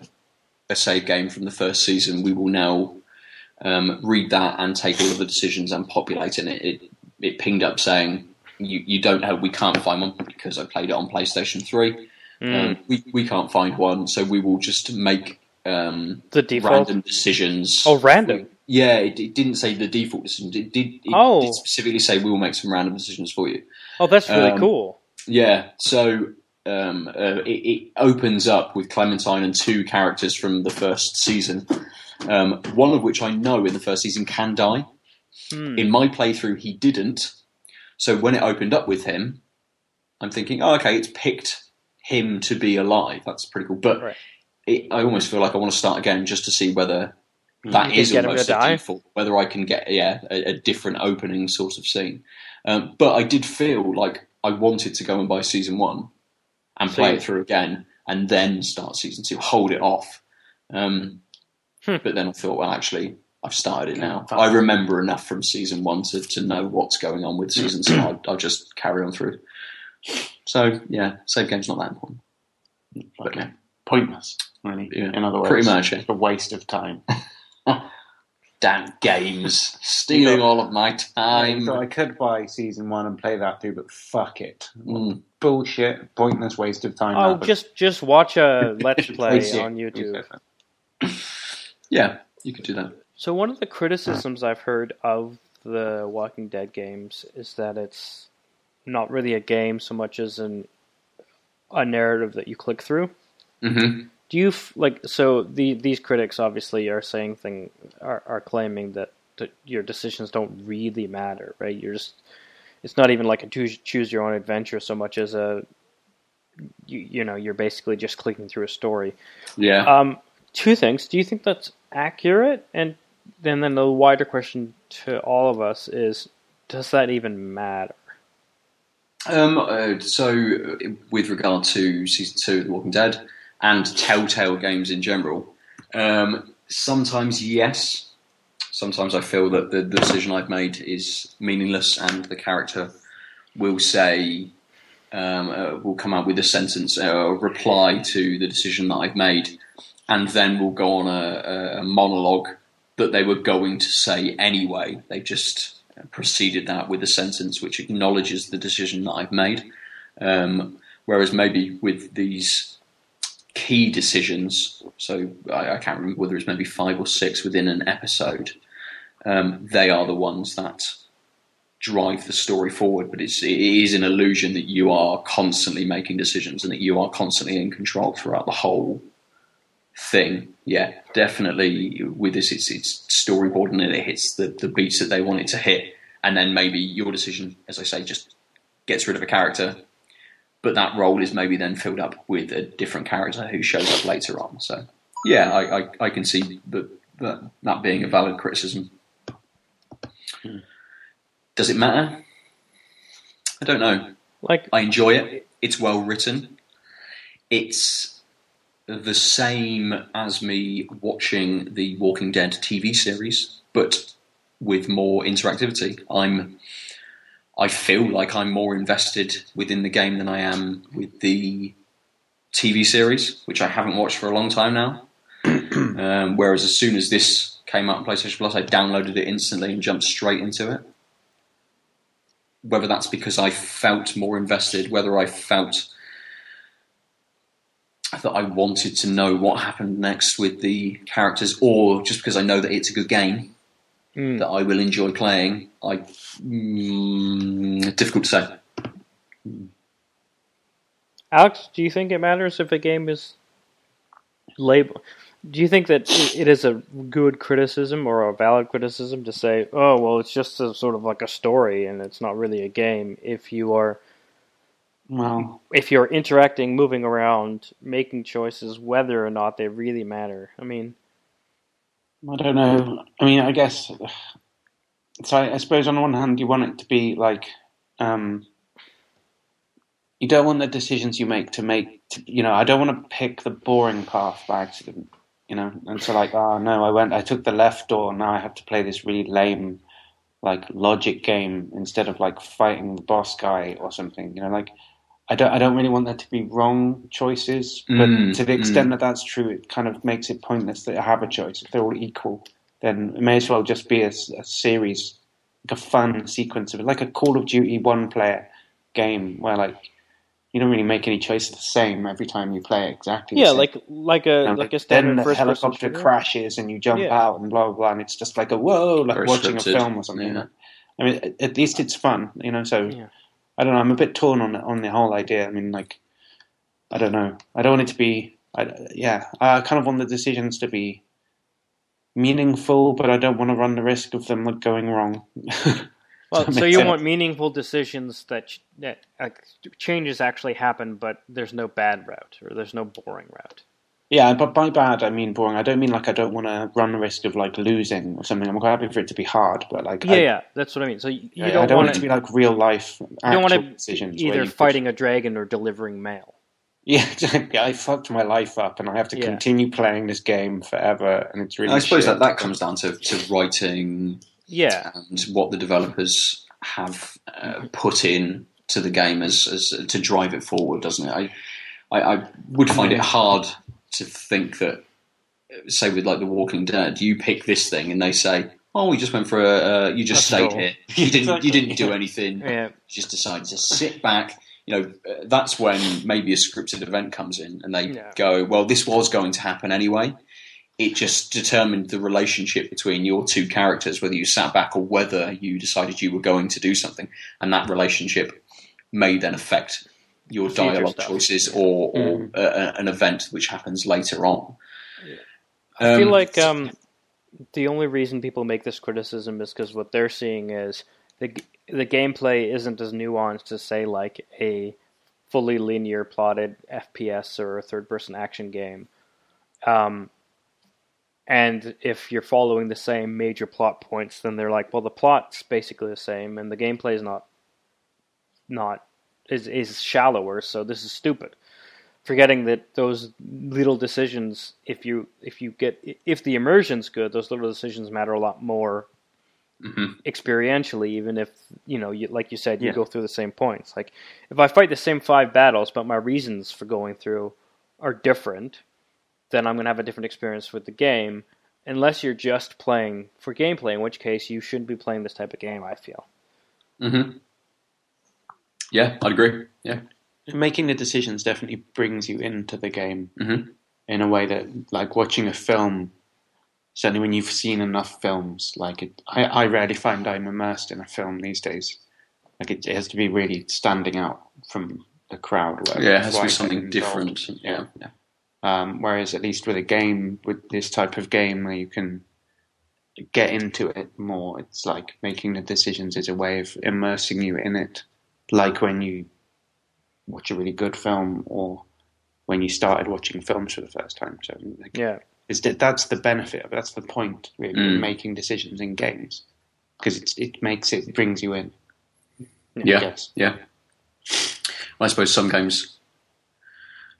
save game from the first season, we will now read that and take all of the decisions and populate it. It pinged up saying, we can't find one because I played it on PlayStation 3. We can't find one, so we will just make the default random decisions. Oh, random. It didn't say the default decisions. It did specifically say we will make some random decisions for you. Oh, that's really cool. Yeah, so it opens up with Clementine and 2 characters from the first season, one of which I know in the first season can die. In my playthrough, he didn't. So when it opened up with him, I'm thinking, oh, okay, it's picked him to be alive. That's pretty cool. But right. I almost feel like I want to start again just to see whether that is almost a default, whether I can get a different opening sort of scene. But I did feel like I wanted to go and buy season 1 and play it through again and then start season 2, hold it off. But then I thought, well, actually, I've started it now. I remember enough from season 1 to know what's going on with season, so I'll just carry on through. So, yeah, save game's not that important. But, yeah. Pointless, really. Yeah, in other words, pretty much. It's a waste of time. Damn games. Stealing all of my time. So I could buy season 1 and play that through, but fuck it. Bullshit, pointless waste of time. Oh, just watch a Let's Play on YouTube. Yeah, you could do that. So one of the criticisms I've heard of the Walking Dead games is that it's not really a game so much as a narrative that you click through. Mm-hmm. Do you these critics obviously are saying are claiming that your decisions don't really matter, right? It's not even like a choose your own adventure so much as you're basically just clicking through a story. Yeah. Two things. Do you think that's accurate? And then the wider question to all of us is, does that even matter? So with regard to season 2 of The Walking Dead and Telltale games in general, sometimes yes. Sometimes I feel that the decision I've made is meaningless, and the character will say, will come out with a sentence or reply to the decision that I've made, and then will go on a monologue that they were going to say anyway. They've just preceded that with a sentence which acknowledges the decision that I've made. Whereas maybe with these key decisions, so I can't remember whether it's maybe 5 or 6 within an episode, they are the ones that drive the story forward. But it is an illusion that you are constantly making decisions and that you are constantly in control throughout the whole thing. Yeah, definitely with this, it's storyboarding and it hits the beats that they want it to hit, and then maybe your decision, as I say, just gets rid of a character, but that role is maybe then filled up with a different character who shows up later on. So yeah, I can see that being a valid criticism. Does it matter? I don't know. I enjoy it. It's well written. It's the same as me watching the Walking Dead TV series, but with more interactivity. I feel like I'm more invested within the game than I am with the TV series, which I haven't watched for a long time now. Whereas as soon as this came out on PlayStation Plus, I downloaded it instantly and jumped straight into it. Whether that's because I felt more invested, whether I felt that I wanted to know what happened next with the characters, or just because I know that it's a good game that I will enjoy playing, difficult to say. Alex, do you think it matters if a game is labeled? Do you think that it is a good criticism or a valid criticism to say, oh, well, it's just a sort of like a story and it's not really a game if you are... Well, if you're interacting, moving around, making choices, whether or not they really matter. I mean, I don't know. I mean, I guess. So I suppose on the one hand, you want it to be like, you don't want the decisions you make to I don't want to pick the boring path by accident, and so like, oh no, I took the left door, now I have to play this really lame, like logic game instead of like fighting the boss guy or something, I don't really want there to be wrong choices, but to the extent that that's true, it kind of makes it pointless that I have a choice. If they're all equal, then it may as well just be a series, like a fun sequence of it, like a Call of Duty one-player game where like you don't really make any choices the same every time you play it exactly. Yeah, the same. like a standard then the first-person helicopter crashes and you jump out and blah blah blah, and it's just like a whoa, like very watching scripted. A film or something. Yeah. I mean, at least it's fun, So. Yeah. I don't know. I'm a bit torn on the whole idea. I mean, like, I don't know. I don't want it to be. I kind of want the decisions to be meaningful, but I don't want to run the risk of them going wrong. Well, so you want meaningful decisions that changes actually happen, but there's no bad route or there's no boring route. Yeah, but by bad I mean boring. I don't mean like I don't want to run the risk of like losing or something. I'm quite happy for it to be hard, but like that's what I mean. So you don't want it to be like real life. You don't want to decisions either fighting a dragon or delivering mail. Yeah, I fucked my life up, and I have to continue playing this game forever, and it's really. I suppose that comes down to writing, and what the developers have put in to the game as to drive it forward, doesn't it? I would find it hard to think that, say, with like The Walking Dead, you pick this thing, and they say, "Oh, we just went for you just stayed here. You didn't do anything. You just decided to sit back." That's when maybe a scripted event comes in and they go, well, this was going to happen anyway. It just determined the relationship between your two characters, whether you sat back or whether you decided you were going to do something. And that relationship may then affect your dialogue choices or an event which happens later on. I feel like the only reason people make this criticism is because what they're seeing is the gameplay isn't as nuanced as, say, like a fully linear plotted FPS or a third-person action game. And if you're following the same major plot points, then they're like, well, the plot's basically the same, and the gameplay is shallower, so this is stupid. Forgetting that those little decisions, if the immersion's good, those little decisions matter a lot more. Experientially, even if like you said, you go through the same points. Like if I fight the same 5 battles, but my reasons for going through are different, then I'm going to have a different experience with the game. Unless you're just playing for gameplay, in which case you shouldn't be playing this type of game, I feel. Yeah, I'd agree. Yeah, making the decisions definitely brings you into the game in a way that, like watching a film. Certainly when you've seen enough films, I rarely find I'm immersed in a film these days. Like it has to be really standing out from the crowd. It has to be something different. Yeah. Whereas at least with a game, with this type of game where you can get into it more, it's like making the decisions is a way of immersing you in it. Like when you watch a really good film or when you started watching films for the first time. So that's the benefit of it. That's the point, really, of making decisions in games, because it brings you in. Yeah. I suppose some games,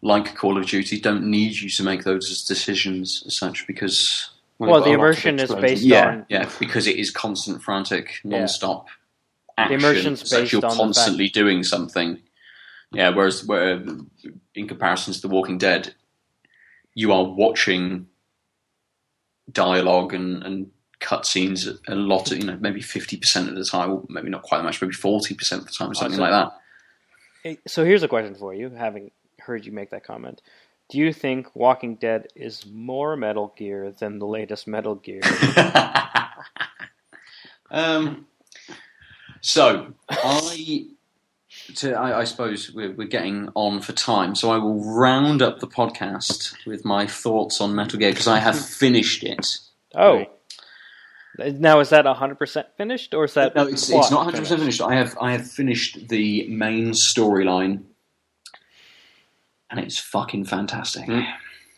like Call of Duty, don't need you to make those decisions as such, because the immersion is based on because it is constant, frantic, non-stop action. The immersion's based you're on constantly doing something. Yeah, whereas in comparison to The Walking Dead, you are watching dialogue and cutscenes a lot of, maybe 50% of the time, or maybe not quite that much, maybe 40% of the time, or something like that. So here's a question for you, having heard you make that comment. Do you think Walking Dead is more Metal Gear than the latest Metal Gear? I suppose we're getting on for time, so I will round up the podcast with my thoughts on Metal Gear, because I have finished it. Oh. Now, is that 100% finished, or is that... No, it's not 100% finished. I have finished the main storyline, and it's fucking fantastic.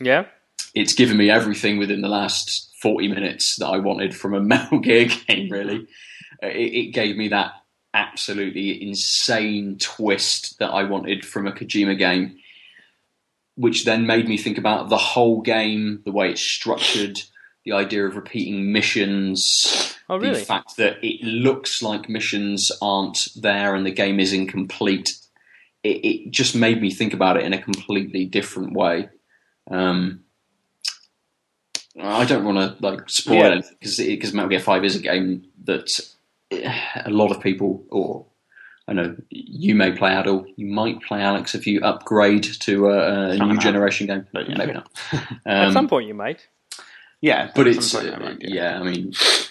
Yeah? It's given me everything within the last 40 minutes that I wanted from a Metal Gear game, really. It gave me that absolutely insane twist that I wanted from a Kojima game, which then made me think about the whole game, the way it's structured, the idea of repeating missions, the fact that it looks like missions aren't there and the game is incomplete. It just made me think about it in a completely different way. I don't want to spoil it, because Metal Gear 5 is a game that a lot of people, or I know you may play, Aadil, you might play, Alex, if you upgrade to a new generation game, but maybe not. At some point you might. Yeah, but it's it's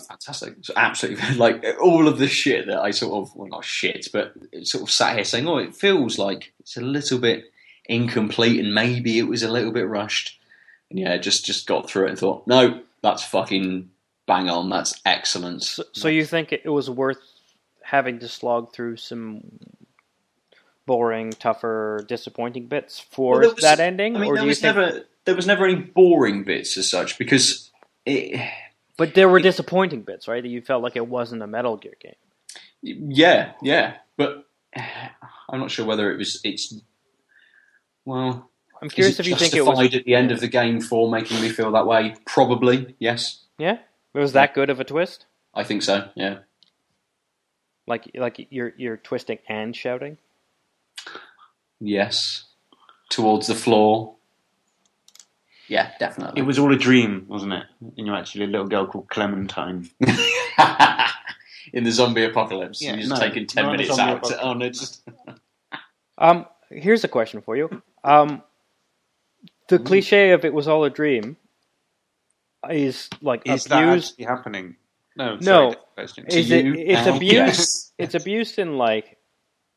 fantastic. It's absolutely all of the shit that I sort of, well, not shit, but sort of sat here saying, oh, it feels like it's a little bit incomplete and maybe it was a little bit rushed. And just got through it and thought, no, that's fucking bang on. That's excellent. So you think it was worth having to slog through some boring, tougher, disappointing bits for that ending? I mean, there was never any boring bits as such, because But there were disappointing bits, right? That you felt like it wasn't a Metal Gear game. Yeah, but I'm not sure whether it's Well, I'm curious if you think it was justified at the end of the game for making me feel that way. Probably, yes. Yeah, it was that good of a twist. I think so. Yeah. Like you're twisting and shouting. Yes. Towards the floor. Yeah, definitely. It was all a dream, wasn't it? And you're actually a little girl called Clementine. In the zombie apocalypse. Yeah, you're just taking 10 minutes out. Oh, no, just... Here's a question for you. The cliche of it was all a dream is like is abused. That actually happening? No. Question. It's abused. Yes. It's abused in like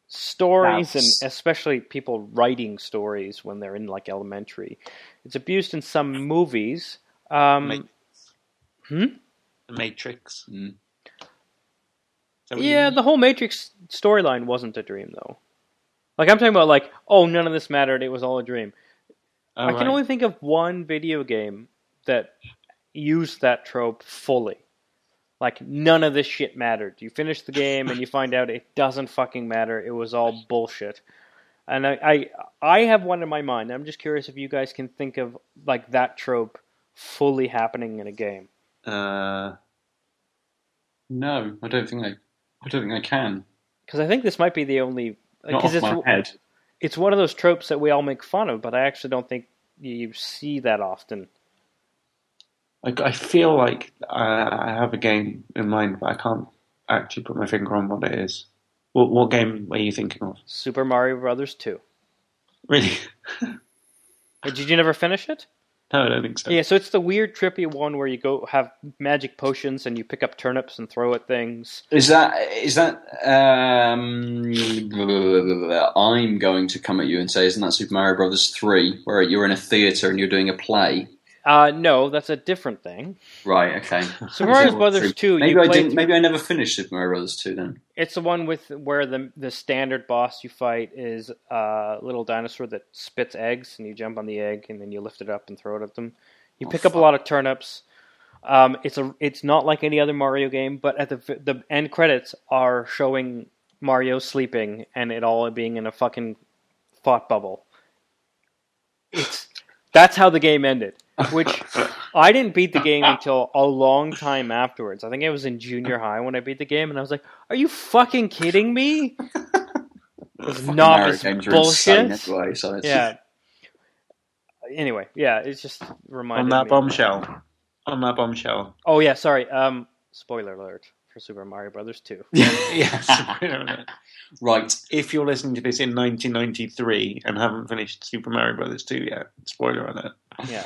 stories That's... and especially people writing stories when they're in like elementary. It's abused in some movies. The Matrix. Mm. Yeah, the whole Matrix storyline wasn't a dream though. Like I'm talking about like, oh, none of this mattered, it was all a dream. I can only think of one video game that used that trope fully. Like, none of this shit mattered. You finish the game and you find out it doesn't fucking matter. It was all bullshit. And I have one in my mind. I'm just curious if you guys can think of like that trope fully happening in a game. No, I don't think I can. Because I think this might be the only. Not off my head. It's one of those tropes that we all make fun of, but I actually don't think you see that often. I feel like I have a game in mind, but I can't actually put my finger on what it is. What game are you thinking of? Super Mario Brothers 2. Really? Did you never finish it? No, I don't think so. Yeah, so it's the weird, trippy one where you go have magic potions and you pick up turnips and throw at things. Is that? I'm going to come at you and say, isn't that Super Mario Brothers 3, where you're in a theatre and you're doing a play? No, that's a different thing. Right. Okay. Super Mario Brothers 2. Maybe I didn't. Maybe I never finished Super Mario Brothers 2 then. It's the one where the standard boss you fight is a little dinosaur that spits eggs, and you jump on the egg, and then you lift it up and throw it at them. You pick up a lot of turnips. It's not like any other Mario game, but at the end credits are showing Mario sleeping and it all being in a fucking thought bubble. That's how the game ended. Which I didn't beat the game until a long time afterwards. I think I was in junior high when I beat the game, and I was like, "Are you fucking kidding me?" It's novice bullshit. Anyway, so it's... Yeah. Anyway, yeah, it's just reminded me. On that bombshell. Oh yeah, sorry. Spoiler alert for Super Mario Brothers 2. Yes. Right. If you're listening to this in 1993 and haven't finished Super Mario Brothers 2 yet, spoiler alert. Yeah.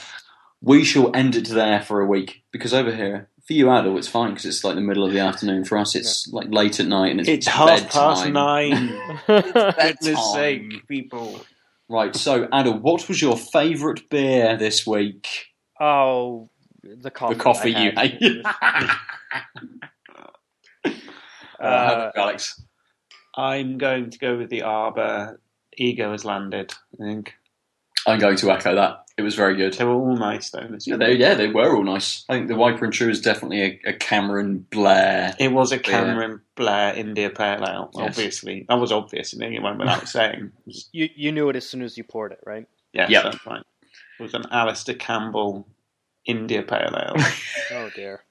We shall end it there for a week, because over here, for you, Aadil, it's fine, because it's like the middle of the afternoon. For us, it's like late at night, and it's 9:30. For goodness sake, people. Right, so, Aadil, what was your favourite beer this week? Oh, the coffee. The coffee you hate. Alex? I'm going to go with the Arbour. Ego has landed, I think. I'm going to echo that. It was very good. They were all nice, though. They were all nice. I think the Viper and True is definitely a Cameron Blair. It was a Cameron Blair India Pale Ale, obviously. That was obvious, and it went without saying. You knew it as soon as you poured it, right? Yes, that's right. It was an Alistair Campbell India Pale Ale. Oh, dear.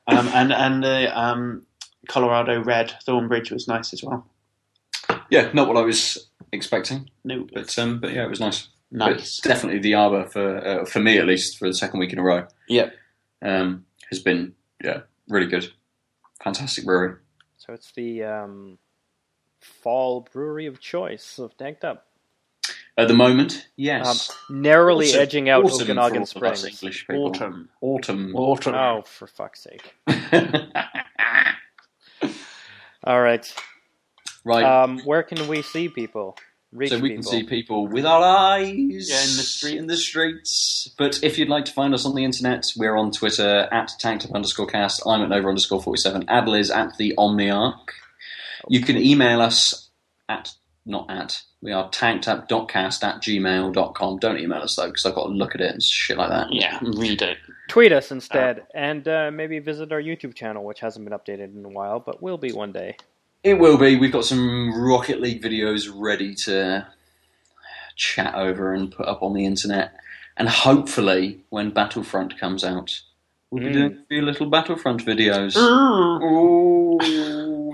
And the Colorado Red Thornbridge was nice as well. Yeah, not what I was expecting. No, but yeah, it was nice. Nice. But definitely the Arbour for me at least for the second week in a row. Yeah, has been really good, fantastic brewery. So it's the fall brewery of choice of Tanked Up. At the moment, yes. Narrowly edging out Okanagan Springs. English people. Autumn. Oh, for fuck's sake! All right. Right. Where can we see people? Can see people with our eyes. Yeah, in the streets. But if you'd like to find us on the internet, we're on Twitter at tankedup_cast. I'm at Nova_47. Aadil is at the Omniarch. You can email us we are tankedup.cast@gmail.com. Don't email us though, because I've got to look at it and shit like that. Yeah, read it. Tweet us instead, and maybe visit our YouTube channel, which hasn't been updated in a while, but will be one day. It will be. We've got some Rocket League videos ready to chat over and put up on the internet. And hopefully, when Battlefront comes out, we'll be doing a few little Battlefront videos. Ooh,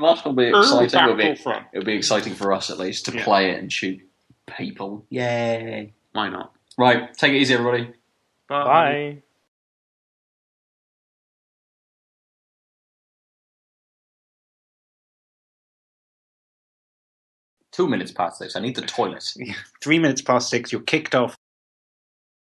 that'll be exciting. It'll be exciting for us, at least, to play it and shoot people. Yay. Why not? Right, take it easy, everybody. Bye. 2 minutes past 6. I need the toilet. 3 minutes past 6. You're kicked off.